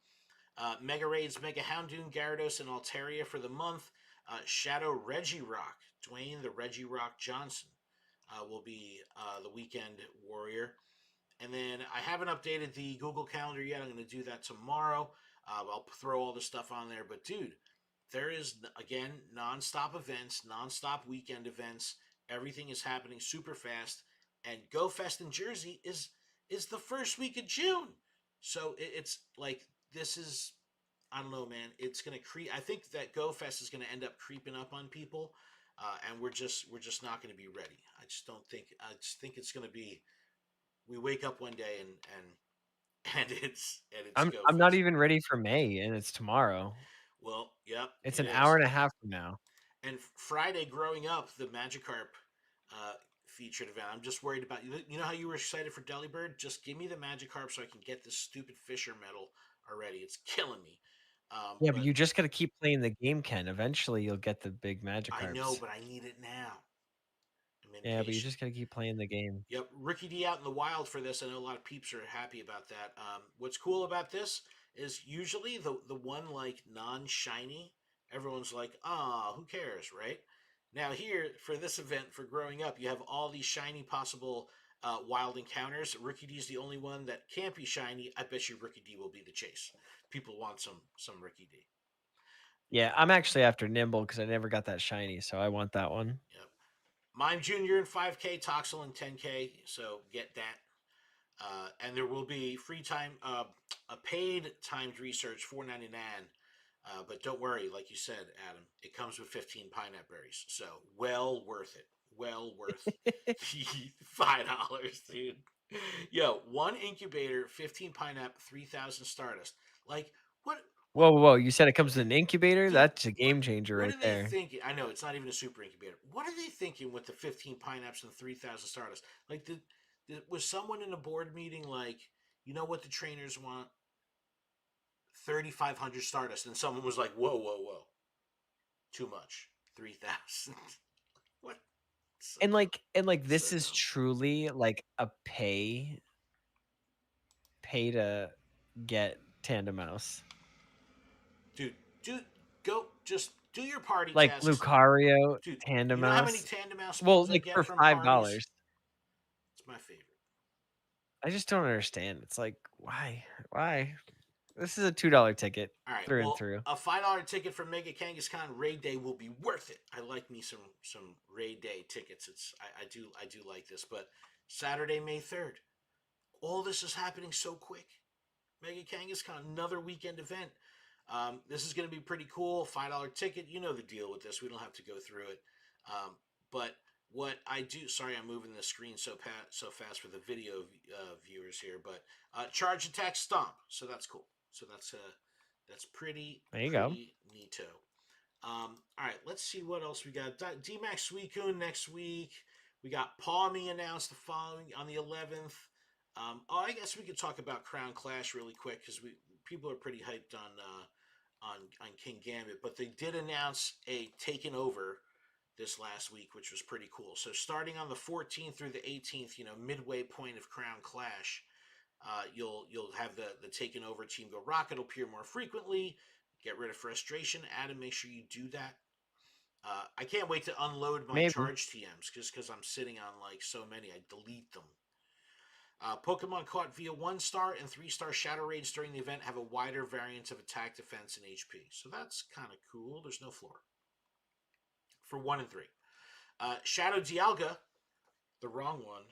[SPEAKER 1] Mega Raids, Mega Houndoom, Gyarados, and Altaria for the month. Shadow Regirock, Dwayne the Regirock Johnson will be the weekend warrior. And then I haven't updated the Google Calendar yet. I'm going to do that tomorrow. I'll throw all the stuff on there. But dude, there is again nonstop events, nonstop weekend events. Everything is happening super fast. And Go Fest in Jersey is the first week of June. So it's like this is I don't know, man. It's gonna creep. I think that Go Fest is gonna end up creeping up on people, and we're just not gonna be ready. I just don't think. I just think it's gonna be. We wake up one day and it's Go
[SPEAKER 2] I'm not
[SPEAKER 1] Fest.
[SPEAKER 2] even ready for May, and it's tomorrow.
[SPEAKER 1] Well, yep,
[SPEAKER 2] It's
[SPEAKER 1] it
[SPEAKER 2] an hour
[SPEAKER 1] is.
[SPEAKER 2] and a half from now.
[SPEAKER 1] And Friday, growing up, the Magikarp uh, featured event. I'm just worried about you. You know how you were excited for Delibird? Just give me the Magikarp so I can get this stupid Fisher medal already. It's killing me.
[SPEAKER 2] Yeah, but
[SPEAKER 1] But
[SPEAKER 2] you just gotta keep playing the game, Ken. Eventually, you'll get the big
[SPEAKER 1] I know,
[SPEAKER 2] Magikarps.
[SPEAKER 1] but I need it now. I'm
[SPEAKER 2] Yeah, but you
[SPEAKER 1] impatient.
[SPEAKER 2] just gotta keep playing the game.
[SPEAKER 1] Yep, Rookie D out in the wild for this. I know a lot of peeps are happy about that. What's cool about this is usually the one like non shiny, everyone's like, ah, who cares, right? Now here for this event for growing up, you have all these shiny possible wild encounters. Rookie D is the only one that can't be shiny. I bet you Rookie D will be the chase. People want some Rookie D.
[SPEAKER 2] Yeah, I'm actually after Nimble because I never got that shiny, so I want that one.
[SPEAKER 1] Yep. Mime Junior in 5K, Toxel in 10K. So get that. And there will be free time, a paid timed research, $4.99. But don't worry, like you said, Adam, it comes with 15 pineapple berries, so well worth it. Well worth the $5, dude. Yo, one incubator, 15 pineapple, 3,000 stardust. Like what? What?
[SPEAKER 2] Whoa, whoa, whoa! You said it comes with an incubator?
[SPEAKER 1] Dude,
[SPEAKER 2] That's a
[SPEAKER 1] what?
[SPEAKER 2] game changer
[SPEAKER 1] What
[SPEAKER 2] right
[SPEAKER 1] are they
[SPEAKER 2] there.
[SPEAKER 1] thinking? I know it's not even a super incubator. What are they thinking with the 15 pineapples and 3,000 stardust? Like, was someone in a board meeting like, you know what the trainers want? 3,500 stardust, and someone was like, "Whoa, whoa, whoa, too much. 3,000." What? So dumb.
[SPEAKER 2] And
[SPEAKER 1] So
[SPEAKER 2] this is
[SPEAKER 1] dumb,
[SPEAKER 2] truly like a pay to get Tandem Mouse.
[SPEAKER 1] dude. Dude, go just do your party
[SPEAKER 2] Like
[SPEAKER 1] tasks,
[SPEAKER 2] Lucario,
[SPEAKER 1] dude.
[SPEAKER 2] Tandem
[SPEAKER 1] You know how many
[SPEAKER 2] Mouse.
[SPEAKER 1] tandem mouse
[SPEAKER 2] Well,
[SPEAKER 1] spoons I
[SPEAKER 2] like
[SPEAKER 1] get
[SPEAKER 2] for
[SPEAKER 1] from parties?
[SPEAKER 2] $5.
[SPEAKER 1] It's my favorite.
[SPEAKER 2] I just don't understand. It's like, why? Why? This is a $2 ticket
[SPEAKER 1] All right.
[SPEAKER 2] through and
[SPEAKER 1] Well,
[SPEAKER 2] through.
[SPEAKER 1] a $5 ticket for Mega Kangaskhan Raid Day will be worth it. I like me some Raid Day tickets. I do like this. But Saturday, May 3rd, all this is happening so quick. Mega Kangaskhan, another weekend event. This is going to be pretty cool. $5 ticket. You know the deal with this. We don't have to go through it. But what I do, sorry, I'm moving the screen so fast for the video viewers here. But charge attack stomp. So that's cool. So that's pretty
[SPEAKER 2] There you go.
[SPEAKER 1] pretty neato. All right, let's see what else we got. DMAX Suicune next week. We got Paw Me announced the following on the 11th. I guess we could talk about Crown Clash really quick because we people are pretty hyped on King Gambit, but they did announce a taken over this last week, which was pretty cool. So starting on the 14th through the 18th, midway point of Crown Clash, you'll have the taken over team go rocket will appear more frequently. Get rid of frustration. Adam, make sure you do that. I can't wait to unload my
[SPEAKER 2] Maybe.
[SPEAKER 1] charge TMs just because I'm sitting on like so many. I delete them. Pokemon caught via 1-star and 3-star Shadow Raids during the event have a wider variance of attack, defense, and HP. So that's kind of cool. There's no floor for 1 and 3. Shadow Dialga, the wrong one.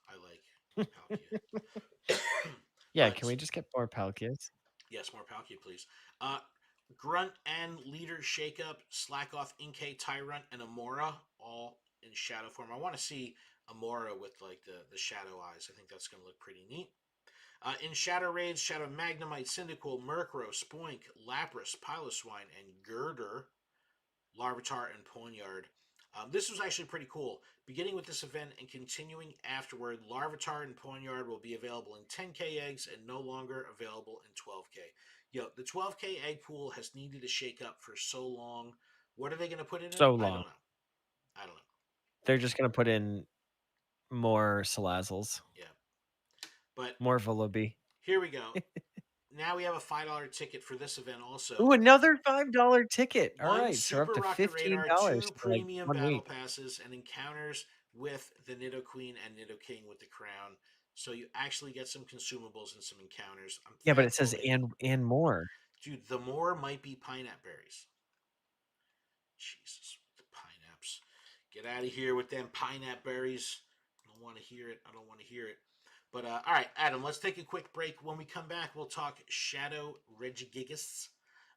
[SPEAKER 1] I like Palkia.
[SPEAKER 2] Yeah, can we just get more Palkias?
[SPEAKER 1] Yes, more Palkia, please. Uh, Grunt and Leader Shakeup, Slack Off, Inkay, Tyrant, and Amora, all in shadow form. I want to see Amora with like the shadow eyes. I think that's going to look pretty neat. In Shadow Raids, Shadow Magnemite, Cyndaquil, Murkrow, Spoink, Lapras, Piloswine, and Girder, Larvitar, and Ponyard. This was actually pretty cool. Beginning with this event and continuing afterward, Larvitar and Ponyard will be available in 10K eggs and no longer available in 12K. Yo, the 12K egg pool has needed to shake up for so long. What are they going to put in it?
[SPEAKER 2] So
[SPEAKER 1] I don't
[SPEAKER 2] long.
[SPEAKER 1] know. I don't know.
[SPEAKER 2] They're just gonna put in more Salazzles,
[SPEAKER 1] Yeah. But
[SPEAKER 2] more Vullaby.
[SPEAKER 1] here we go. Now we have a $5 ticket for this event
[SPEAKER 2] Ooh,
[SPEAKER 1] also.
[SPEAKER 2] another $5 ticket. All
[SPEAKER 1] One
[SPEAKER 2] right, so we're up
[SPEAKER 1] Super
[SPEAKER 2] to
[SPEAKER 1] Rocket Radar,
[SPEAKER 2] $15
[SPEAKER 1] two
[SPEAKER 2] for like
[SPEAKER 1] premium
[SPEAKER 2] 1
[SPEAKER 1] battle
[SPEAKER 2] week.
[SPEAKER 1] passes, and encounters with the Nidoqueen and Nidoking with the crown. So you actually get some consumables and some encounters. I'm
[SPEAKER 2] Yeah, but it
[SPEAKER 1] thankful
[SPEAKER 2] says
[SPEAKER 1] they,
[SPEAKER 2] and more.
[SPEAKER 1] dude. The more might be pineapple berries. Jesus, the pineapples. Get out of here with them pineapple berries. I don't want to hear it. I don't want to hear it. But all right, Adam, let's take a quick break. When we come back, we'll talk Shadow Regigigas.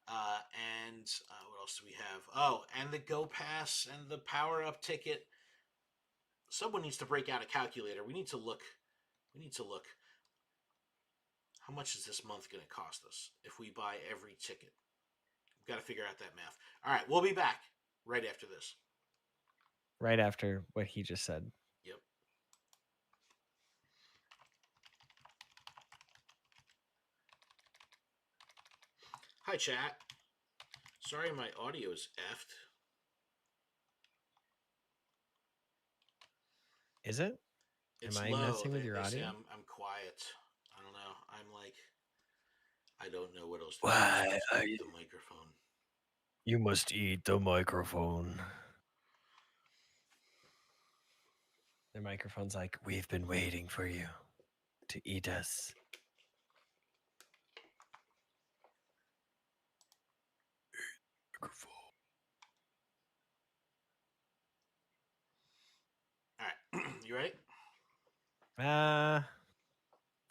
[SPEAKER 1] And what else do we have? Oh, and the Go Pass and the Power Up ticket. Someone needs to break out a calculator. We need to look. We need to look. How much is this month going to cost us if we buy every ticket? We've got to figure out that math. All right, we'll be back right after this.
[SPEAKER 2] Right after what he just said.
[SPEAKER 1] Yep. Hi, chat. Sorry, my audio is effed.
[SPEAKER 2] Is it?
[SPEAKER 1] It's
[SPEAKER 2] Am I
[SPEAKER 1] low.
[SPEAKER 2] messing with your
[SPEAKER 1] They say
[SPEAKER 2] audio?
[SPEAKER 1] I'm quiet. I don't know. I'm like, I don't know what else to do
[SPEAKER 2] Why
[SPEAKER 1] besides
[SPEAKER 2] are
[SPEAKER 1] eat
[SPEAKER 2] you?
[SPEAKER 1] the microphone.
[SPEAKER 2] You must eat the microphone. The microphone's like, we've been waiting for you to eat us. Microphone.
[SPEAKER 1] All right, you ready?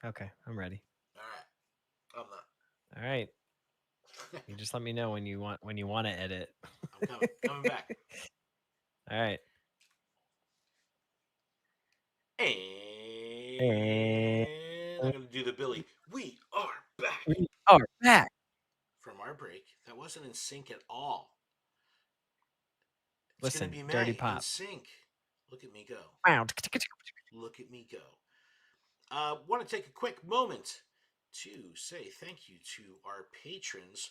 [SPEAKER 2] Okay, I'm ready.
[SPEAKER 1] All right, I'm not.
[SPEAKER 2] All right. You just let me know when you want to edit.
[SPEAKER 1] I'm coming back.
[SPEAKER 2] All right. And
[SPEAKER 1] And I'm gonna do the Billy. We are back
[SPEAKER 2] we are back.
[SPEAKER 1] from our break. That wasn't in sync at all. It's gonna
[SPEAKER 2] Listen,
[SPEAKER 1] be
[SPEAKER 2] Dirty
[SPEAKER 1] May in
[SPEAKER 2] Pop.
[SPEAKER 1] sync. Look at me go.
[SPEAKER 2] Wow.
[SPEAKER 1] Look at me go. Want to take a quick moment to say thank you to our patrons.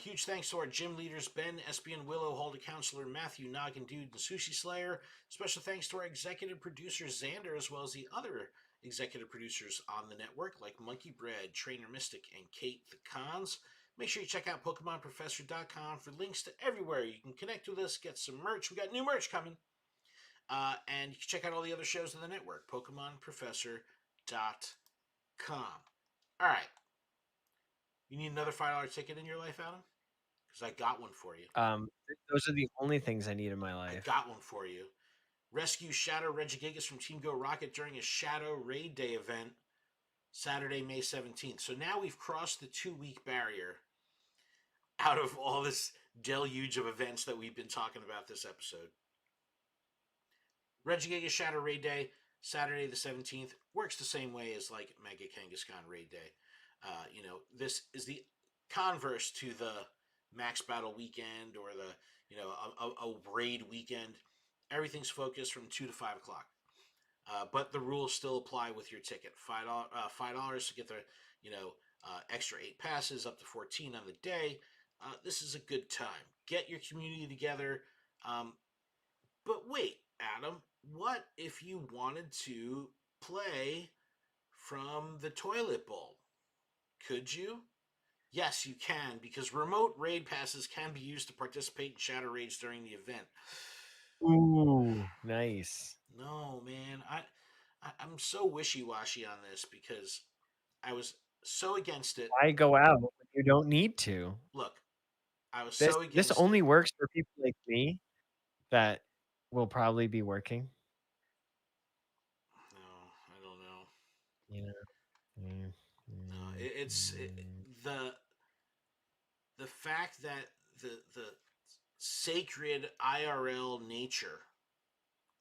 [SPEAKER 1] Huge thanks to our gym leaders Ben, Espion, Willow, Holder Counselor, Matthew, Noggin Dude, and Sushi Slayer. Special thanks to our executive producer Xander, as well as the other executive producers on the network like Monkey Bread, Trainer Mystic, and Kate the Cons. Make sure you check out PokemonProfessor.com for links to everywhere you can connect with us, get some merch. We got new merch coming. And you can check out all the other shows on the network, PokemonProfessor.com. All right. You need another $5 ticket in your life, Adam? Because I got one for you.
[SPEAKER 2] Those are the only things I need in my
[SPEAKER 1] I
[SPEAKER 2] life.
[SPEAKER 1] got one for you. Rescue Shadow Regigigas from Team Go Rocket during a Shadow Raid Day event Saturday, May 17th. So now we've crossed the 2-week barrier out of all this deluge of events that we've been talking about this episode. Regigigas Shadow Raid Day, Saturday the 17th, works the same way as like Mega Kangaskhan Raid Day. This is the converse to the Max Battle weekend or a raid weekend. Everything's focused from 2 to 5 o'clock. But the rules still apply with your ticket. $5 to get the extra 8 passes, up to 14 on the day. This is a good time. Get your community together. But wait, Adam, what if you wanted to play from the toilet bowl? Could you? Yes, you can, because remote raid passes can be used to participate in shadow raids during the event.
[SPEAKER 2] Ooh, nice.
[SPEAKER 1] No, man, I'm so wishy-washy on this because I was so against it.
[SPEAKER 2] Why go out when you don't need to?
[SPEAKER 1] Look, I was
[SPEAKER 2] This
[SPEAKER 1] so
[SPEAKER 2] this
[SPEAKER 1] against it.
[SPEAKER 2] only works for people like me that will probably be working.
[SPEAKER 1] No, I don't know.
[SPEAKER 2] You know. Mm,
[SPEAKER 1] No,
[SPEAKER 2] mm,
[SPEAKER 1] the fact that the sacred IRL nature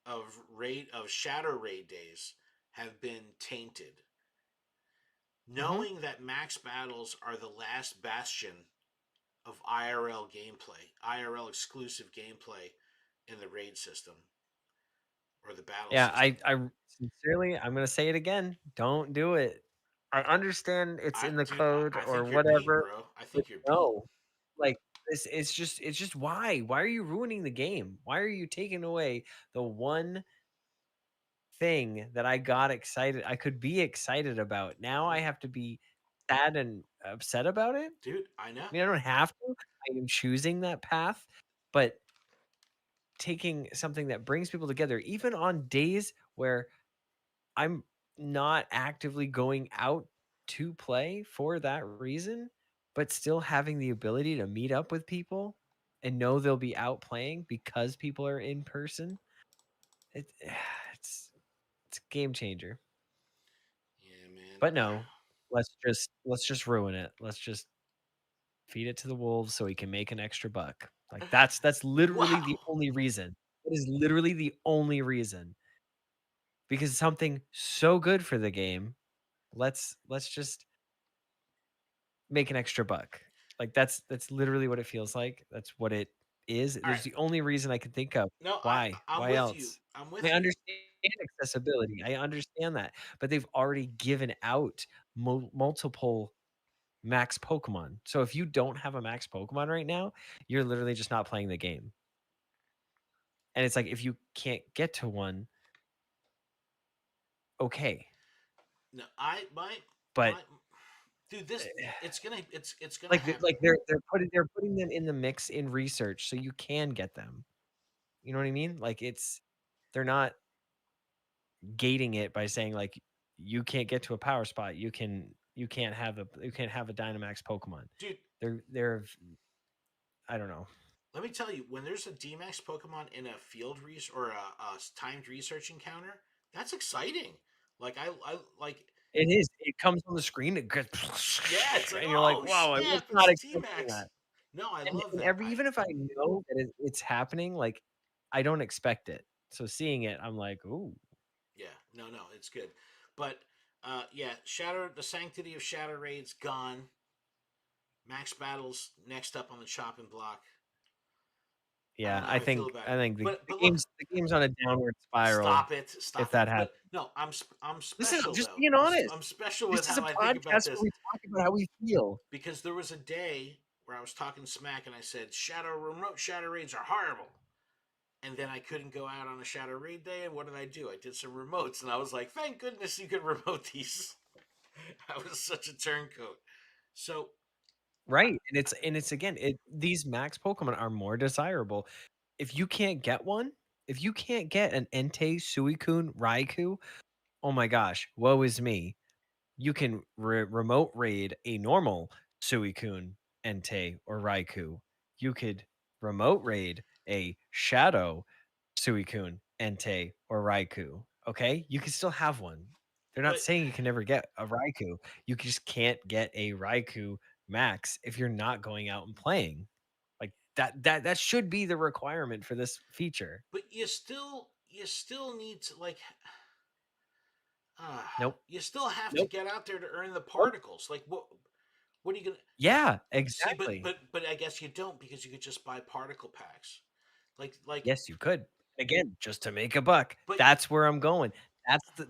[SPEAKER 1] of shadow raid days have been tainted.
[SPEAKER 2] mhm.
[SPEAKER 1] Knowing that max battles are the last bastion of IRL gameplay, IRL exclusive gameplay in the raid system or the battle
[SPEAKER 2] Yeah,
[SPEAKER 1] system.
[SPEAKER 2] I sincerely, I'm gonna say it again. Don't do it. I understand it's
[SPEAKER 1] I
[SPEAKER 2] in the
[SPEAKER 1] dude,
[SPEAKER 2] code
[SPEAKER 1] I
[SPEAKER 2] or
[SPEAKER 1] think you're beat,
[SPEAKER 2] whatever,
[SPEAKER 1] bro. I
[SPEAKER 2] but
[SPEAKER 1] think you're beat.
[SPEAKER 2] no. Like it's just why? Why are you ruining the game? Why are you taking away the one thing that I could be excited about? Now I
[SPEAKER 1] Mm,
[SPEAKER 2] have to be sad and upset about it?
[SPEAKER 1] dude, I know.
[SPEAKER 2] I mean, I don't have to. I am choosing that path, but taking something that brings people together, even on days where I'm not actively going out to play for that reason, but still having the ability to meet up with people and know they'll be out playing because people are in person. It, it's it's a game changer. But no, let's just ruin it. Let's just feed it to the wolves so he can make an extra buck. Like, that's literally the
[SPEAKER 1] Wow.
[SPEAKER 2] only reason. It is literally the only reason. Because something so good for the game, let's just make an extra buck. Like, that's literally what it feels like. That's what it is.
[SPEAKER 1] All right.
[SPEAKER 2] There's the only reason I can think of.
[SPEAKER 1] No,
[SPEAKER 2] Why?
[SPEAKER 1] I'm
[SPEAKER 2] Why
[SPEAKER 1] with you.
[SPEAKER 2] else?
[SPEAKER 1] I'm
[SPEAKER 2] I
[SPEAKER 1] with you.
[SPEAKER 2] understand accessibility. I understand that, but they've already given out multiple max Pokemon. So if you don't have a max Pokemon right now, you're literally just not playing the game. And it's like if you can't get to one, okay.
[SPEAKER 1] No, I
[SPEAKER 2] But
[SPEAKER 1] my dude, this it's gonna
[SPEAKER 2] like
[SPEAKER 1] happen.
[SPEAKER 2] like they're putting them in the mix in research so you can get them. You know what I mean? Like they're not gating it by saying like you can't get to a power spot. You can't have a Dynamax Pokemon.
[SPEAKER 1] Dude,
[SPEAKER 2] They're I don't know.
[SPEAKER 1] let me tell you, when there's a DMAX Pokemon in a field or a timed research encounter, that's exciting. Like I like,
[SPEAKER 2] It is. It comes on the screen, it goes
[SPEAKER 1] yeah, it's like,
[SPEAKER 2] and you're like,
[SPEAKER 1] oh
[SPEAKER 2] "Wow, I was
[SPEAKER 1] snap,
[SPEAKER 2] not
[SPEAKER 1] it's
[SPEAKER 2] expecting
[SPEAKER 1] DMAX.
[SPEAKER 2] that."
[SPEAKER 1] No, I
[SPEAKER 2] And
[SPEAKER 1] love
[SPEAKER 2] and
[SPEAKER 1] that.
[SPEAKER 2] every even if I know that it's happening, like, I don't expect it. So seeing it, I'm like, "Ooh."
[SPEAKER 1] Yeah, no, it's good. But yeah, the Sanctity of Shadow Raid's gone. Max Battle's next up on the chopping block. I don't
[SPEAKER 2] Yeah,
[SPEAKER 1] know how
[SPEAKER 2] I
[SPEAKER 1] I feel
[SPEAKER 2] think
[SPEAKER 1] about
[SPEAKER 2] I
[SPEAKER 1] it.
[SPEAKER 2] think the
[SPEAKER 1] But
[SPEAKER 2] the
[SPEAKER 1] look,
[SPEAKER 2] game's on a downward spiral
[SPEAKER 1] stop it,
[SPEAKER 2] if
[SPEAKER 1] stop it.
[SPEAKER 2] that
[SPEAKER 1] But
[SPEAKER 2] happens.
[SPEAKER 1] no, I'm
[SPEAKER 2] Listen, I'm
[SPEAKER 1] special
[SPEAKER 2] just
[SPEAKER 1] though.
[SPEAKER 2] being honest.
[SPEAKER 1] I'm special
[SPEAKER 2] This
[SPEAKER 1] with
[SPEAKER 2] is
[SPEAKER 1] how
[SPEAKER 2] a
[SPEAKER 1] I think about
[SPEAKER 2] podcast where
[SPEAKER 1] this
[SPEAKER 2] we talk about how we feel.
[SPEAKER 1] because there was a day where I was talking smack and I said remote shadow raids are horrible. And then I couldn't go out on a shadow raid day, and what did I do? I did some remotes, and I was like, "Thank goodness you could remote these." I was such a turncoat. So
[SPEAKER 2] Right, and it's again, these max Pokemon are more desirable. If you can't get one, if you can't get an Entei, Suicune, Raikou, oh my gosh, woe is me. You can remote raid a normal Suicune, Entei, or Raikou. You could remote raid a Shadow Suicune, Entei, or Raikou. Okay, you can still have one. They're not
[SPEAKER 1] but
[SPEAKER 2] saying you can never get a Raikou. You just can't get a Raikou max if you're not going out and playing. Like that should be the requirement for this feature.
[SPEAKER 1] you still need to like uh,
[SPEAKER 2] Nope.
[SPEAKER 1] you still have to
[SPEAKER 2] Nope.
[SPEAKER 1] get out there to earn the
[SPEAKER 2] Nope.
[SPEAKER 1] particles. Like what are you gonna
[SPEAKER 2] Yeah,
[SPEAKER 1] see? But
[SPEAKER 2] exactly.
[SPEAKER 1] but but I guess you don't because you could just buy particle packs. Like
[SPEAKER 2] Yes, you could. Again, just to make a buck.
[SPEAKER 1] but
[SPEAKER 2] That's where I'm going.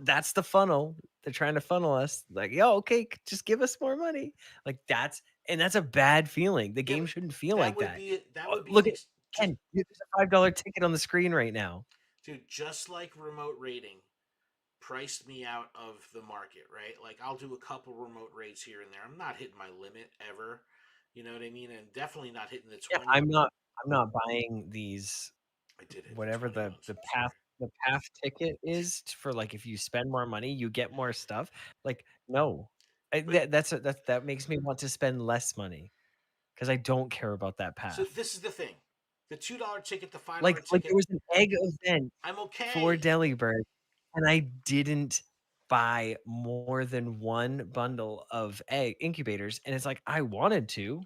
[SPEAKER 2] That's the funnel. They're trying to funnel us. Like, yo, okay, just give us more money. Like that's a bad feeling. The
[SPEAKER 1] yeah,
[SPEAKER 2] game
[SPEAKER 1] but
[SPEAKER 2] shouldn't feel
[SPEAKER 1] that
[SPEAKER 2] like
[SPEAKER 1] would
[SPEAKER 2] that.
[SPEAKER 1] be that
[SPEAKER 2] Oh,
[SPEAKER 1] would be
[SPEAKER 2] look
[SPEAKER 1] an
[SPEAKER 2] at
[SPEAKER 1] just
[SPEAKER 2] Ken. There's a $5 ticket on the screen right now.
[SPEAKER 1] dude, just like remote rating priced me out of the market, right? Like I'll do a couple remote rates here and there. I'm not hitting my limit ever. You know what I mean? And definitely not hitting the
[SPEAKER 2] Yeah,
[SPEAKER 1] 20.
[SPEAKER 2] I'm not buying these
[SPEAKER 1] I did hit the
[SPEAKER 2] whatever
[SPEAKER 1] 20
[SPEAKER 2] the
[SPEAKER 1] once.
[SPEAKER 2] the
[SPEAKER 1] I'm
[SPEAKER 2] path
[SPEAKER 1] sorry.
[SPEAKER 2] the path ticket is for like if you spend more money, you get more stuff. Like, no.
[SPEAKER 1] But
[SPEAKER 2] That makes me want to spend less money because I don't care about that
[SPEAKER 1] so
[SPEAKER 2] path.
[SPEAKER 1] this is the thing. The $2 ticket, the
[SPEAKER 2] Like
[SPEAKER 1] $5
[SPEAKER 2] like there
[SPEAKER 1] ticket,
[SPEAKER 2] was an egg event
[SPEAKER 1] I'm
[SPEAKER 2] for
[SPEAKER 1] okay.
[SPEAKER 2] Delibird, and I didn't buy more than one bundle of egg incubators, and it's like I wanted to,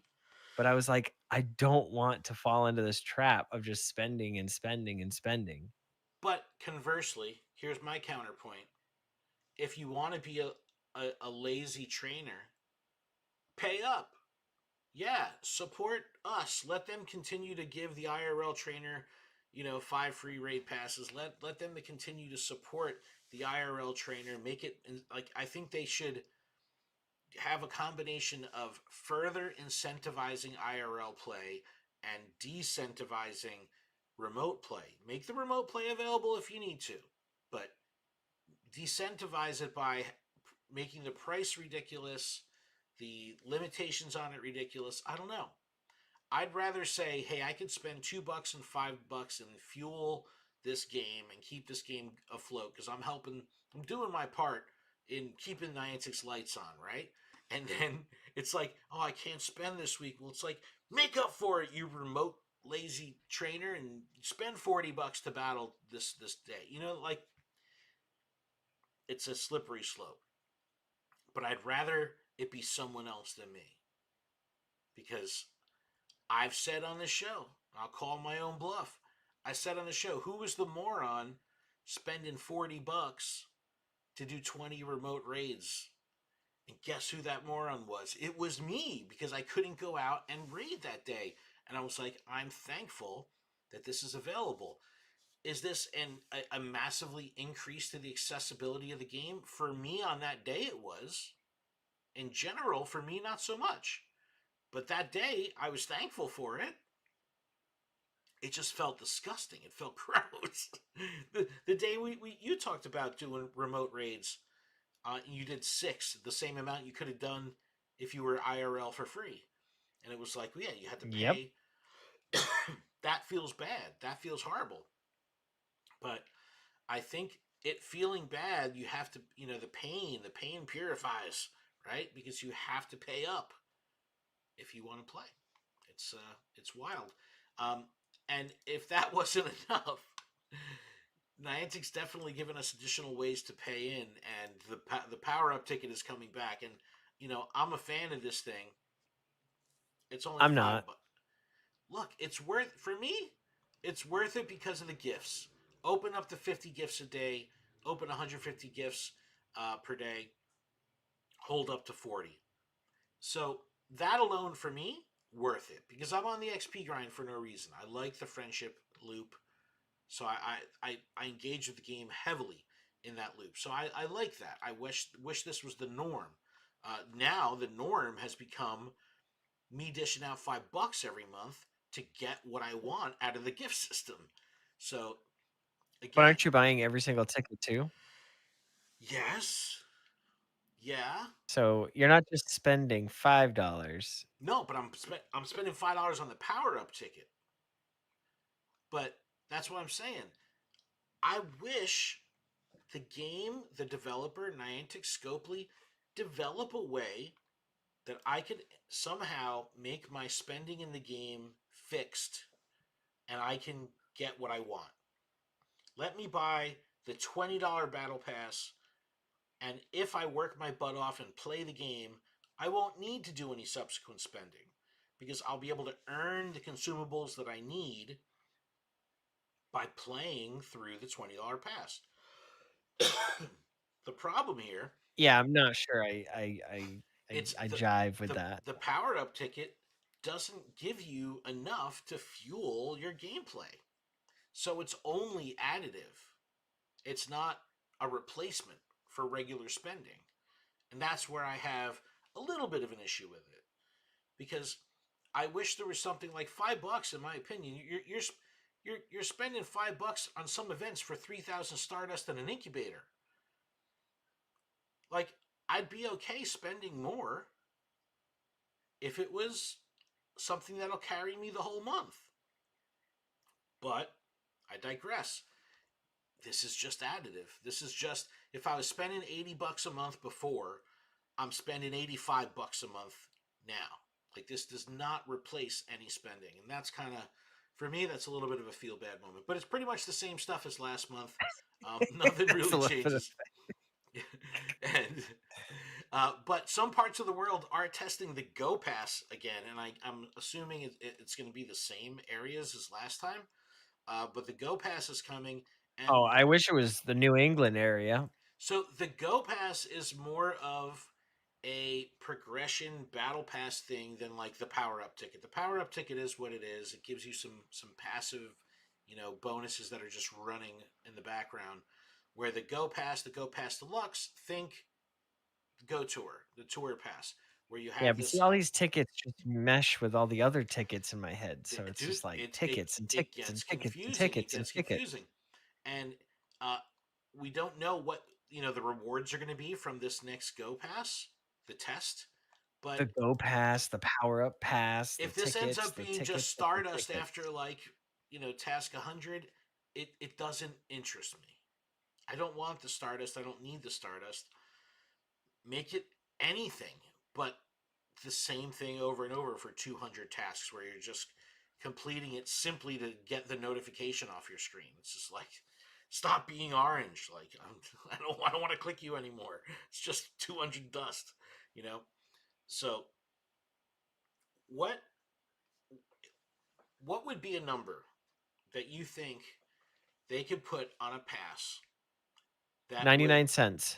[SPEAKER 2] but I was like, I don't want to fall into this trap of just spending and spending and spending.
[SPEAKER 1] But conversely, here's my counterpoint. If you want to be a lazy trainer, pay up. Yeah, support us. Let them continue to give the IRL trainer, 5 free raid passes. Let them to continue to support the IRL trainer. Make it like I think they should have a combination of further incentivizing IRL play and decentivizing remote play. Make the remote play available if you need to, but decentivize it by making the price ridiculous, the limitations on it ridiculous. I don't know. I'd rather say, hey, I could spend $2 and $5 and fuel this game and keep this game afloat because I'm doing my part in keeping Niantic's lights on, right? And then it's like, oh, I can't spend this week. Well, it's like, make up for it, you remote lazy trainer, and spend $40 to battle this day. Like it's a slippery slope. but I'd rather it be someone else than me, because I've said on this show, I'll call my own bluff. I said on the show, who was the moron spending $40 to do 20 remote raids? And guess who that moron was? It was me, because I couldn't go out and raid that day. And I was like, I'm thankful that this is available. Is this a massively increase to the accessibility of the game? For me on that day, it was. In general, for me, not so much. But that day, I was thankful for it. It just felt disgusting. It felt gross. The day you talked about doing remote raids, you did 6, the same amount you could have done if you were IRL for free. And it was like, well, yeah, you had to
[SPEAKER 2] Yep.
[SPEAKER 1] pay. That feels bad. That feels horrible. But I think it feeling bad, you have to, the pain purifies, right? Because you have to pay up if you want to play. It's wild. Um, and if that wasn't enough, Niantic's definitely given us additional ways to pay in, and the power up ticket is coming back. And I'm a fan of this thing. It's only
[SPEAKER 2] I'm
[SPEAKER 1] 5
[SPEAKER 2] not.
[SPEAKER 1] bucks. Look, it's worth for me. It's worth it because of the gifts. Open up to 50 gifts a day. Open 150 gifts per day. Hold up to 40. So that alone for me, worth it, because I'm on the XP grind for no reason. I like the friendship loop, so I engage with the game heavily in that loop. So I like that. I wish this was the norm. Now the norm has become me dishing out $5 every month to get what I want out of the gift system. So
[SPEAKER 2] But
[SPEAKER 1] again,
[SPEAKER 2] aren't you buying every single ticket too?
[SPEAKER 1] yes, yeah,
[SPEAKER 2] So you're not just spending $5.
[SPEAKER 1] no, but I'm spending $5 on the power up ticket. But that's what I'm saying. I wish the game, the developer, Niantic Scopely, develop a way that I could somehow make my spending in the game fixed, and I can get what I want. Let me buy the $20 battle pass, and if I work my butt off and play the game, I won't need to do any subsequent spending, because I'll be able to earn the consumables that I need by playing through the $20 pass. The problem here,
[SPEAKER 2] Yeah, I'm not sure I
[SPEAKER 1] it's
[SPEAKER 2] I jive with
[SPEAKER 1] the
[SPEAKER 2] that.
[SPEAKER 1] the power up ticket doesn't give you enough to fuel your gameplay. So it's only additive. It's not a replacement for regular spending. And that's where I have a little bit of an issue with it, because I wish there was something like $5 in my opinion. You're spending $5 on some events for 3,000 Stardust and an incubator. Like, I'd be okay spending more if it was something that'll carry me the whole month. But I digress. This is just additive. This is just, if I was spending $80 a month before, I'm spending $85 a month now. Like, this does not replace any spending. And that's kind of, for me, that's a little bit of a feel bad moment. But it's pretty much the same stuff as last month. Nothing
[SPEAKER 2] It's
[SPEAKER 1] really
[SPEAKER 2] a little bit of
[SPEAKER 1] changes. And but some parts of the world are testing the Go Pass again, and I'm assuming it's going to be the same areas as last time. But the Go Pass is coming, and
[SPEAKER 2] Oh, I wish it was the New England area.
[SPEAKER 1] so the Go Pass is more of a progression battle pass thing than like the power up ticket. The power up ticket is what it is. It gives you some passive, bonuses that are just running in the background. Where the Go Pass Deluxe, think Go Tour, the Tour Pass, where you
[SPEAKER 2] Yeah,
[SPEAKER 1] have
[SPEAKER 2] but see,
[SPEAKER 1] this.
[SPEAKER 2] all these tickets just mesh with all the other tickets in my head, so it's
[SPEAKER 1] Dude,
[SPEAKER 2] just like
[SPEAKER 1] it it
[SPEAKER 2] tickets and
[SPEAKER 1] it
[SPEAKER 2] tickets
[SPEAKER 1] gets
[SPEAKER 2] and tickets and
[SPEAKER 1] confusing. It
[SPEAKER 2] tickets and
[SPEAKER 1] gets
[SPEAKER 2] tickets.
[SPEAKER 1] confusing, and uh, we don't know what the rewards are going to be from this next Go Pass, the test. But
[SPEAKER 2] The Go Pass, the Power Up Pass,
[SPEAKER 1] if this ends up
[SPEAKER 2] the
[SPEAKER 1] being just
[SPEAKER 2] tickets, and the
[SPEAKER 1] Stardust
[SPEAKER 2] tickets.
[SPEAKER 1] after like task 100, it doesn't interest me. I don't want the Stardust. I don't need the Stardust. Make it anything but the same thing over and over for 200 tasks where you're just completing it simply to get the notification off your screen. It's just like, Stop being orange. Like I don't want to click you anymore. It's just 200 dust, you know. So what what would be a number that you think they could put on a pass that would
[SPEAKER 2] 99 cents.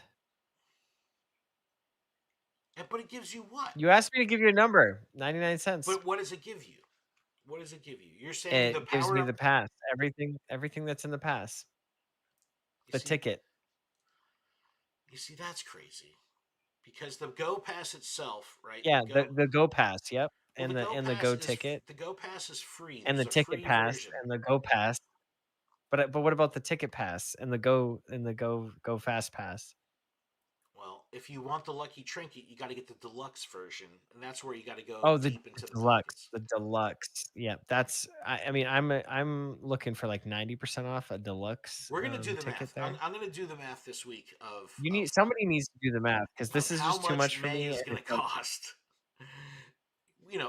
[SPEAKER 1] but it gives you what?
[SPEAKER 2] You asked me to give you a number. 99 cents.
[SPEAKER 1] But what does it give you? What does it give you? You're saying the
[SPEAKER 2] It gives
[SPEAKER 1] power
[SPEAKER 2] me
[SPEAKER 1] up.
[SPEAKER 2] the pass. Everything that's in the pass.
[SPEAKER 1] You
[SPEAKER 2] The
[SPEAKER 1] see,
[SPEAKER 2] ticket.
[SPEAKER 1] you see, that's crazy because the Go Pass itself, right?
[SPEAKER 2] Yeah, the Go Pass, yep.
[SPEAKER 1] Well,
[SPEAKER 2] And the Go ticket
[SPEAKER 1] The Go Pass is free.
[SPEAKER 2] and the
[SPEAKER 1] There's a
[SPEAKER 2] ticket
[SPEAKER 1] free
[SPEAKER 2] pass
[SPEAKER 1] version.
[SPEAKER 2] and the Go Pass. But what about the ticket pass and the Go Fast Pass?
[SPEAKER 1] Well, if you want the lucky trinket, you got to get the deluxe version, and that's where you got to go
[SPEAKER 2] Oh,
[SPEAKER 1] deep into the
[SPEAKER 2] deluxe,
[SPEAKER 1] pockets.
[SPEAKER 2] the deluxe. Yeah, that's I mean, I'm looking for like 90% off a deluxe,
[SPEAKER 1] We're gonna do the
[SPEAKER 2] ticket
[SPEAKER 1] math.
[SPEAKER 2] there.
[SPEAKER 1] I'm gonna do the math this week
[SPEAKER 2] You need somebody needs to do the math because
[SPEAKER 1] of
[SPEAKER 2] this is
[SPEAKER 1] how
[SPEAKER 2] just too
[SPEAKER 1] much
[SPEAKER 2] much for
[SPEAKER 1] May
[SPEAKER 2] me,
[SPEAKER 1] is
[SPEAKER 2] and
[SPEAKER 1] gonna
[SPEAKER 2] it's like
[SPEAKER 1] cost.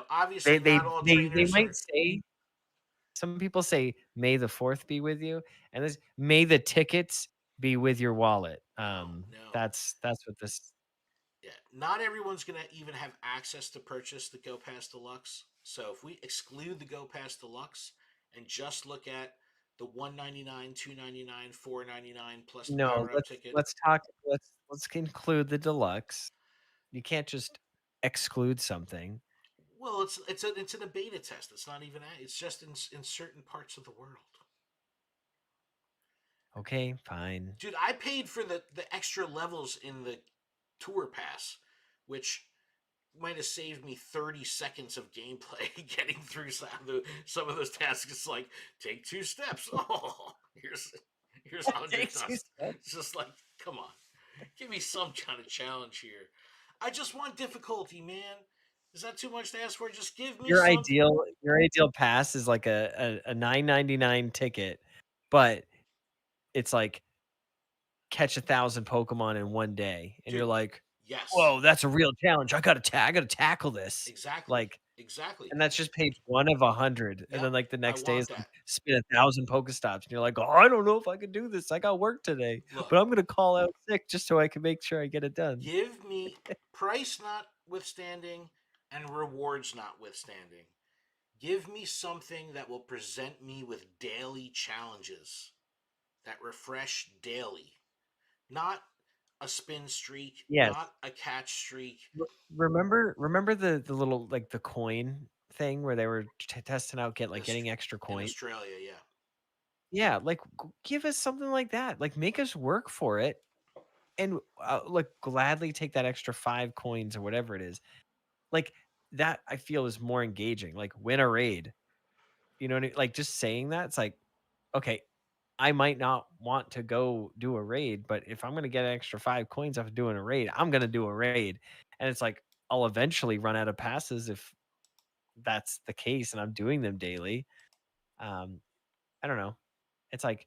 [SPEAKER 1] Obviously, not all
[SPEAKER 2] they
[SPEAKER 1] trainers are.
[SPEAKER 2] might say some people say, "May the 4th be with you," and this "May the tickets be with your wallet."
[SPEAKER 1] No, no.
[SPEAKER 2] That's what this
[SPEAKER 1] Yeah, not everyone's going to even have access to purchase the Go Pass Deluxe. So if we exclude the Go Pass Deluxe and just look at the 199, 299, 499 plus the
[SPEAKER 2] No,
[SPEAKER 1] power up ticket,
[SPEAKER 2] let's include the deluxe. You can't just exclude something.
[SPEAKER 1] well, it's in a beta test. It's not even it's just in certain parts of the world.
[SPEAKER 2] Okay, fine.
[SPEAKER 1] Dude, I paid for the extra levels in the tour pass, which might have saved me 30 seconds of gameplay getting through some of those tasks. It's like, take 2 steps. Oh, here's 100
[SPEAKER 2] Takes you
[SPEAKER 1] dust. It's just like, come on. Give me some kind of challenge here. I just want difficulty, man. Is that too much to ask for? Just give me something.
[SPEAKER 2] Your ideal pass is like a 9.99 ticket, but it's like catch 1,000 Pokemon in one day, and you're
[SPEAKER 1] Dude,
[SPEAKER 2] like,
[SPEAKER 1] yes.
[SPEAKER 2] "Whoa, that's a real challenge. I gotta tackle this."
[SPEAKER 1] Exactly.
[SPEAKER 2] Like,
[SPEAKER 1] Exactly.
[SPEAKER 2] and that's just page 1 of 100, and
[SPEAKER 1] Yep.
[SPEAKER 2] then, like, the
[SPEAKER 1] I
[SPEAKER 2] next day
[SPEAKER 1] want
[SPEAKER 2] is like,
[SPEAKER 1] that.
[SPEAKER 2] spin 1,000 Pokestops, and you're like, "Oh, I don't know if I can do this. I got work today,
[SPEAKER 1] Look,
[SPEAKER 2] but I'm gonna call out sick just so I can make sure I get it done."
[SPEAKER 1] give me price notwithstanding and rewards notwithstanding. Give me something that will present me with daily challenges that refresh daily. Not a spin streak,
[SPEAKER 2] Yes.
[SPEAKER 1] not a catch streak
[SPEAKER 2] Remember the little, like, the coin thing where they were testing out getting extra
[SPEAKER 1] in
[SPEAKER 2] coins?
[SPEAKER 1] Australia, yeah.
[SPEAKER 2] Yeah, like, give us something like that. Like, make us work for it and, like, gladly take that extra 5 coins or whatever it is. Like, that I feel is more engaging, like, win a raid. You know what I like, just saying that, it's like, okay, I might not want to go do a raid, but if I'm gonna get an extra 5 coins off of doing a raid, I'm gonna do a raid. And it's like, I'll eventually run out of passes if that's the case and I'm doing them daily. Um, I don't know. It's like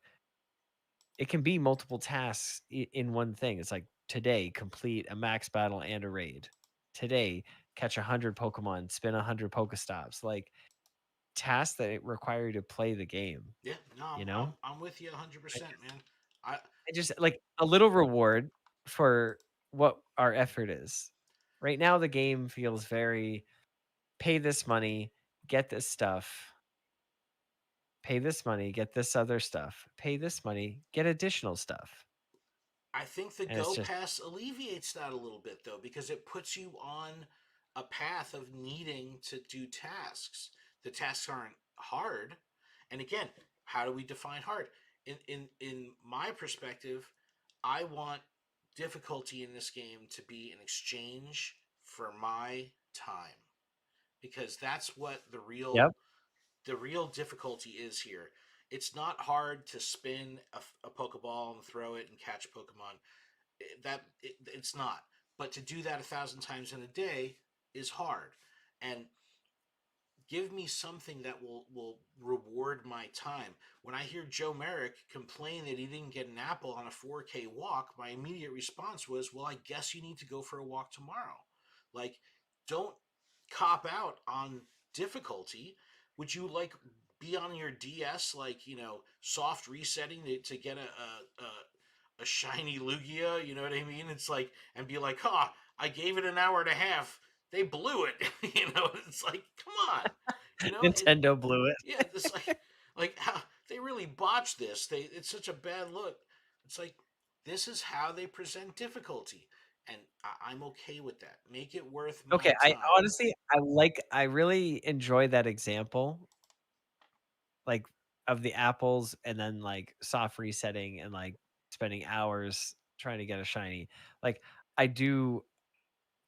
[SPEAKER 2] it can be multiple tasks in one thing. It's like today, complete a max battle and a raid. Today, catch 100 Pokemon, spin 100 Pokestops. Like tasks that require you to play the game,
[SPEAKER 1] Yeah, no,
[SPEAKER 2] you know?
[SPEAKER 1] I'm with you 100%,
[SPEAKER 2] I
[SPEAKER 1] man. I
[SPEAKER 2] just like a little reward for what our effort is. Right now, the game feels very pay this money, get this stuff, pay this money, get this other stuff, pay this money, get additional stuff.
[SPEAKER 1] I think the
[SPEAKER 2] And it's
[SPEAKER 1] Go
[SPEAKER 2] just,
[SPEAKER 1] Pass alleviates that a little bit though, because it puts you on a path of needing to do tasks. The tasks aren't hard, and again, how do we define hard? In my perspective, I want difficulty in this game to be an exchange for my time, because that's what
[SPEAKER 2] yep.
[SPEAKER 1] the real difficulty is here. It's not hard to spin a Pokeball and throw it and catch Pokemon. It's not. But to do that 1,000 times in a day is hard. And give me something that will reward my time. When I hear Joe Merrick complain that he didn't get an apple on a 4K walk, my immediate response was, "Well, I guess you need to go for a walk tomorrow." Like, don't cop out on difficulty. Would you like be on your DS, like, soft resetting to get a shiny Lugia. You know what I mean? It's like, and be like, huh, I gave it an hour and a half. They blew it. It's like, come on. It,
[SPEAKER 2] Nintendo blew it.
[SPEAKER 1] yeah, it's like how they really botched this. It's such a bad look. It's like this is how they present difficulty, and I'm okay with that. Make it worth
[SPEAKER 2] Okay,
[SPEAKER 1] my
[SPEAKER 2] I
[SPEAKER 1] time.
[SPEAKER 2] honestly I really enjoy that example, like, of the apples and then, like, soft resetting and, like, spending hours trying to get a shiny. Like, I do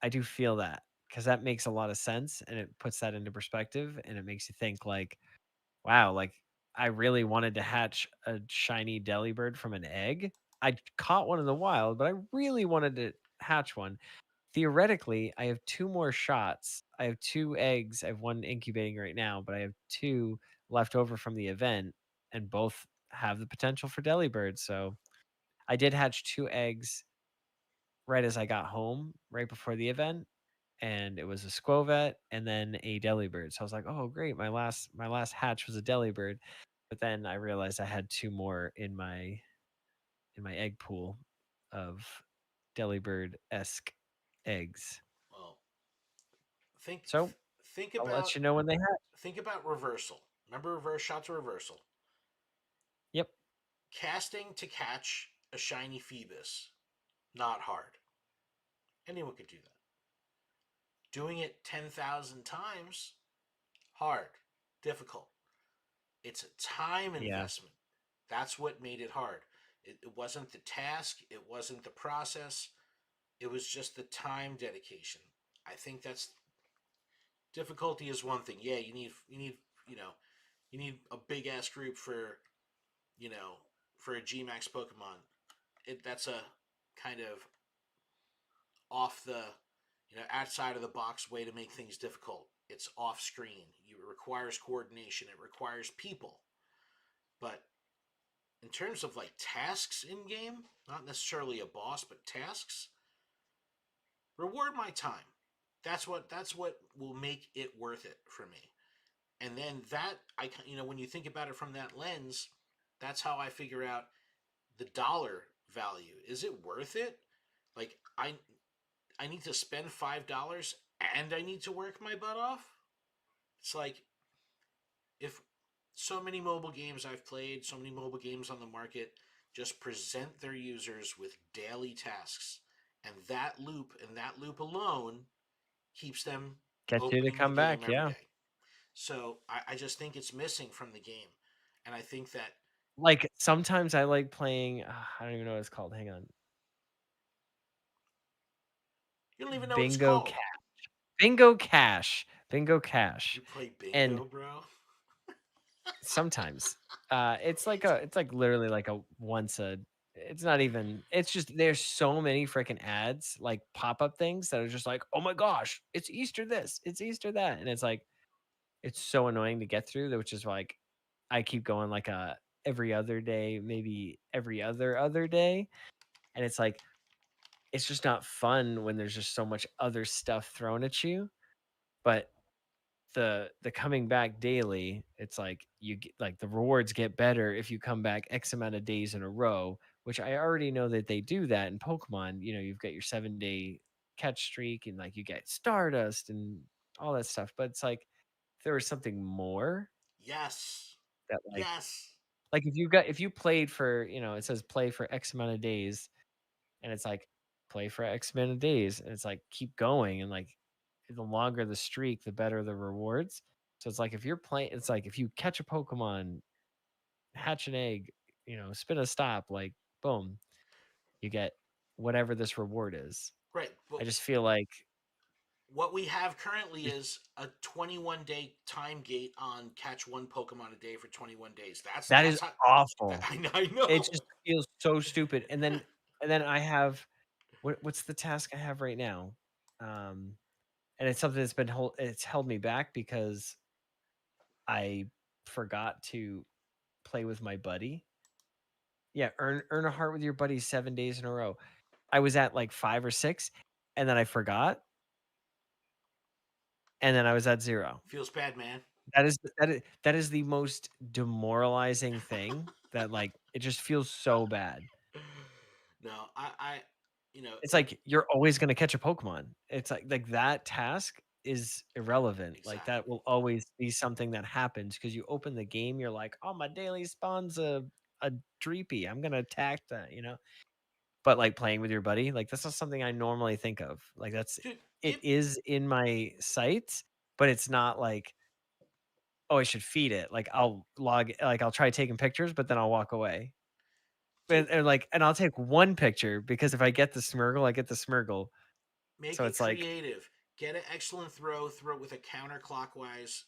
[SPEAKER 2] I do feel that because that makes a lot of sense, and it puts that into perspective, and it makes you think, like, "Wow, like, I really wanted to hatch a shiny Delibird from an egg. I caught one in the wild, but I really wanted to hatch one. Theoretically, I have 2 more shots. I have 2 eggs. I have 1 incubating right now, but I have 2 left over from the event, and both have the potential for Delibird." So, I did hatch 2 eggs right as I got home, right before the event, and it was a Squovet and then a Delibird. So I was like, "Oh, great. My last hatch was a Delibird." But then I realized I had 2 more in my egg pool of Delibird-esque eggs.
[SPEAKER 1] Well, think
[SPEAKER 2] So,
[SPEAKER 1] think
[SPEAKER 2] I'll let
[SPEAKER 1] about
[SPEAKER 2] you know when they hatch.
[SPEAKER 1] think about reversal. Remember reverse shots of reversal.
[SPEAKER 2] Yep.
[SPEAKER 1] Casting to catch a shiny Phoebus, not hard. Anyone could do that. Doing it 10,000 times, hard, difficult. It's a time
[SPEAKER 2] Yeah.
[SPEAKER 1] investment. That's what made it hard. It wasn't the task, it wasn't the process, it was just the time dedication. I think that's difficulty is one thing. Yeah, you know you need a big ass group you know for a GMAX Pokemon. That's a kind of off the outside of the box way to make things difficult. It's off screen. It requires coordination. It requires people. But in terms of like tasks in game, not necessarily a boss, but tasks, reward my time. That's what will make it worth it for me. And then that when you think about it from that lens, that's how I figure out the dollar value. Is it worth it? Like I need to spend $5 and I need to work my butt off. It's like if so many mobile games I've played, so many mobile games on the market just present their users with daily tasks. And that loop alone keeps them
[SPEAKER 2] Get you to
[SPEAKER 1] opening the
[SPEAKER 2] come
[SPEAKER 1] game
[SPEAKER 2] back,
[SPEAKER 1] every
[SPEAKER 2] yeah.
[SPEAKER 1] day. So I just think it's missing from the game. And I think that
[SPEAKER 2] Like, sometimes I like playing, I don't even know what it's called, hang on.
[SPEAKER 1] you don't even know what it's
[SPEAKER 2] Bingo
[SPEAKER 1] called.
[SPEAKER 2] Ca Bingo Cash. Bingo Cash.
[SPEAKER 1] You play
[SPEAKER 2] And
[SPEAKER 1] bingo, bro?
[SPEAKER 2] sometimes, it's like literally like a once a it's not even it's just there's so many freaking ads, like pop-up things that are just like, "Oh my gosh, it's Easter this, it's Easter that," and it's like, it's so annoying to get through, which is like, I keep going like a every other day, maybe every other day, and it's like, it's just not fun when there's just so much other stuff thrown at you, but the coming back daily, it's like you get like the rewards get better if you come back X amount of days in a row, which I already know that they do that in Pokemon. You've got your 7-day catch streak and like you get Stardust and all that stuff. But it's like if there was something more
[SPEAKER 1] Yes.
[SPEAKER 2] that
[SPEAKER 1] Yes.
[SPEAKER 2] like if you played for, it says play for X amount of days and it's like play for X amount of days and it's like keep going and like the longer the streak, the better the rewards. So it's like if you're playing, it's like if you catch a Pokemon, hatch an egg, spin a stop, like boom, you get whatever this reward is.
[SPEAKER 1] Right.
[SPEAKER 2] I
[SPEAKER 1] But
[SPEAKER 2] just feel like
[SPEAKER 1] what we have currently
[SPEAKER 2] there's-
[SPEAKER 1] is a 21-day time gate on catch one Pokemon a day for 21 days. That's
[SPEAKER 2] that is
[SPEAKER 1] that's how
[SPEAKER 2] awful.
[SPEAKER 1] I
[SPEAKER 2] It
[SPEAKER 1] know.
[SPEAKER 2] just feels so stupid. And then I have what's the task I have right now? Um, and it's something that's it's held me back because I forgot to play with my buddy. Yeah, earn a heart with your buddy 7 days in a row. I was at, like, 5 or 6, and then I forgot, and then I was at 0.
[SPEAKER 1] Feels bad, man.
[SPEAKER 2] that is the most demoralizing thing that, like, it just feels so bad.
[SPEAKER 1] No, I you know,
[SPEAKER 2] It's like you're always gonna catch a Pokemon. It's like that task is irrelevant. Like, that
[SPEAKER 1] exactly.
[SPEAKER 2] will always be something that happens because you open the game, you're like, "Oh, my daily spawn's a Dreepy. I'm gonna attack that," you know? But, like, playing with your buddy, like, that's not something I normally think of. Like,
[SPEAKER 1] Dude,
[SPEAKER 2] it is in my sights, but it's not like, "Oh, I should feed it." I'll try taking pictures, but then I'll walk away.
[SPEAKER 1] dude,
[SPEAKER 2] And I'll take 1 picture because if I get the Smeargle, I get the Smeargle.
[SPEAKER 1] make
[SPEAKER 2] So
[SPEAKER 1] it
[SPEAKER 2] it's like,
[SPEAKER 1] creative. Get an excellent throw, throw it with a counterclockwise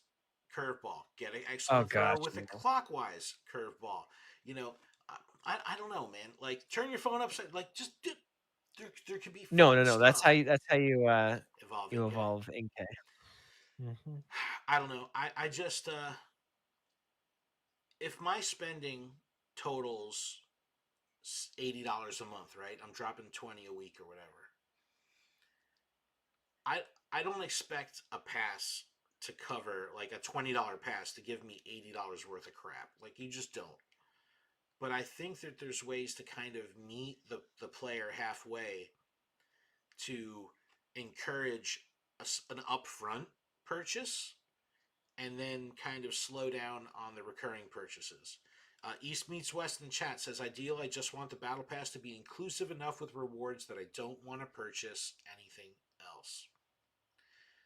[SPEAKER 1] curveball. Get an
[SPEAKER 2] "Oh
[SPEAKER 1] excellent throw
[SPEAKER 2] gosh,
[SPEAKER 1] with a
[SPEAKER 2] no."
[SPEAKER 1] clockwise curveball. You know, I don't know, man. Like turn your phone upside. Like just do, there could be
[SPEAKER 2] No, no,
[SPEAKER 1] fun
[SPEAKER 2] no,
[SPEAKER 1] stuff.
[SPEAKER 2] you
[SPEAKER 1] Evolving gay.
[SPEAKER 2] evolve Inkay. Mhm.
[SPEAKER 1] I don't know. I just if my spending totals $80 a month, right? I'm dropping 20 a week or whatever. I don't expect a pass to cover like a $20 pass to give me $80 worth of crap. Like you just don't. But I think that there's ways to kind of meet the player halfway to encourage an upfront purchase and then kind of slow down on the recurring purchases. East Meets West in chat says, ideal, I just want the battle pass to be inclusive enough with rewards that I don't want to purchase anything else.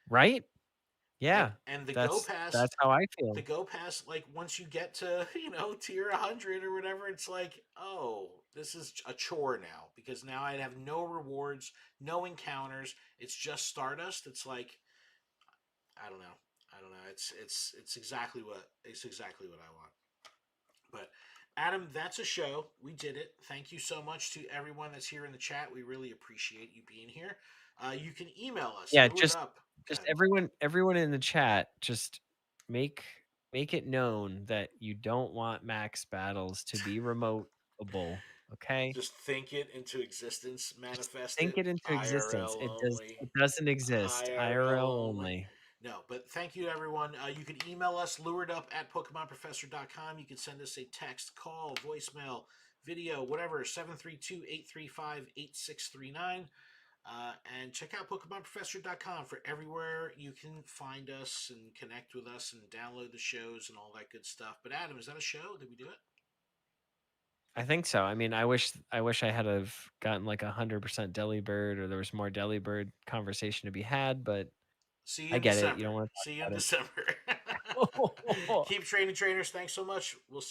[SPEAKER 2] Right?
[SPEAKER 1] And
[SPEAKER 2] Yeah.
[SPEAKER 1] and the Go
[SPEAKER 2] That's
[SPEAKER 1] Pass,
[SPEAKER 2] that's how I
[SPEAKER 1] the
[SPEAKER 2] feel.
[SPEAKER 1] Go Pass, like once you get to tier 100 or whatever, it's like, oh, this is a chore now because now I'd have no rewards, no encounters. It's just Stardust. It's like I don't know. I don't know. It's exactly what I want. But Adam, that's a show. We did it. Thank you so much to everyone that's here in the chat. We really appreciate you being here. You can email us,
[SPEAKER 2] Yeah,
[SPEAKER 1] lured up.
[SPEAKER 2] just
[SPEAKER 1] Good.
[SPEAKER 2] everyone in the chat, just make make it known that you don't want max battles to be remoteable, okay?
[SPEAKER 1] Just think it into existence,
[SPEAKER 2] Just
[SPEAKER 1] manifest
[SPEAKER 2] think
[SPEAKER 1] it,
[SPEAKER 2] it into existence.
[SPEAKER 1] IRL only.
[SPEAKER 2] It doesn't exist.
[SPEAKER 1] IRL
[SPEAKER 2] IRL
[SPEAKER 1] only.
[SPEAKER 2] only.
[SPEAKER 1] No, but thank you, everyone. You can email us, luredup at PokemonProfessor.com. You can send us a text, call, voicemail, video, whatever, 732-835-8639. And check out PokemonProfessor.com for everywhere you can find us and connect with us and download the shows and all that good stuff. But Adam, is that a show? Did we do it?
[SPEAKER 2] I think so. I mean, I wish I had have gotten like 100% Delibird or there was more Delibird conversation to be had, but
[SPEAKER 1] See you
[SPEAKER 2] I
[SPEAKER 1] in
[SPEAKER 2] get it. You
[SPEAKER 1] December.
[SPEAKER 2] don't want
[SPEAKER 1] See you
[SPEAKER 2] to
[SPEAKER 1] in
[SPEAKER 2] talk
[SPEAKER 1] December.
[SPEAKER 2] about it.
[SPEAKER 1] Keep training, trainers. Thanks so much. We'll see.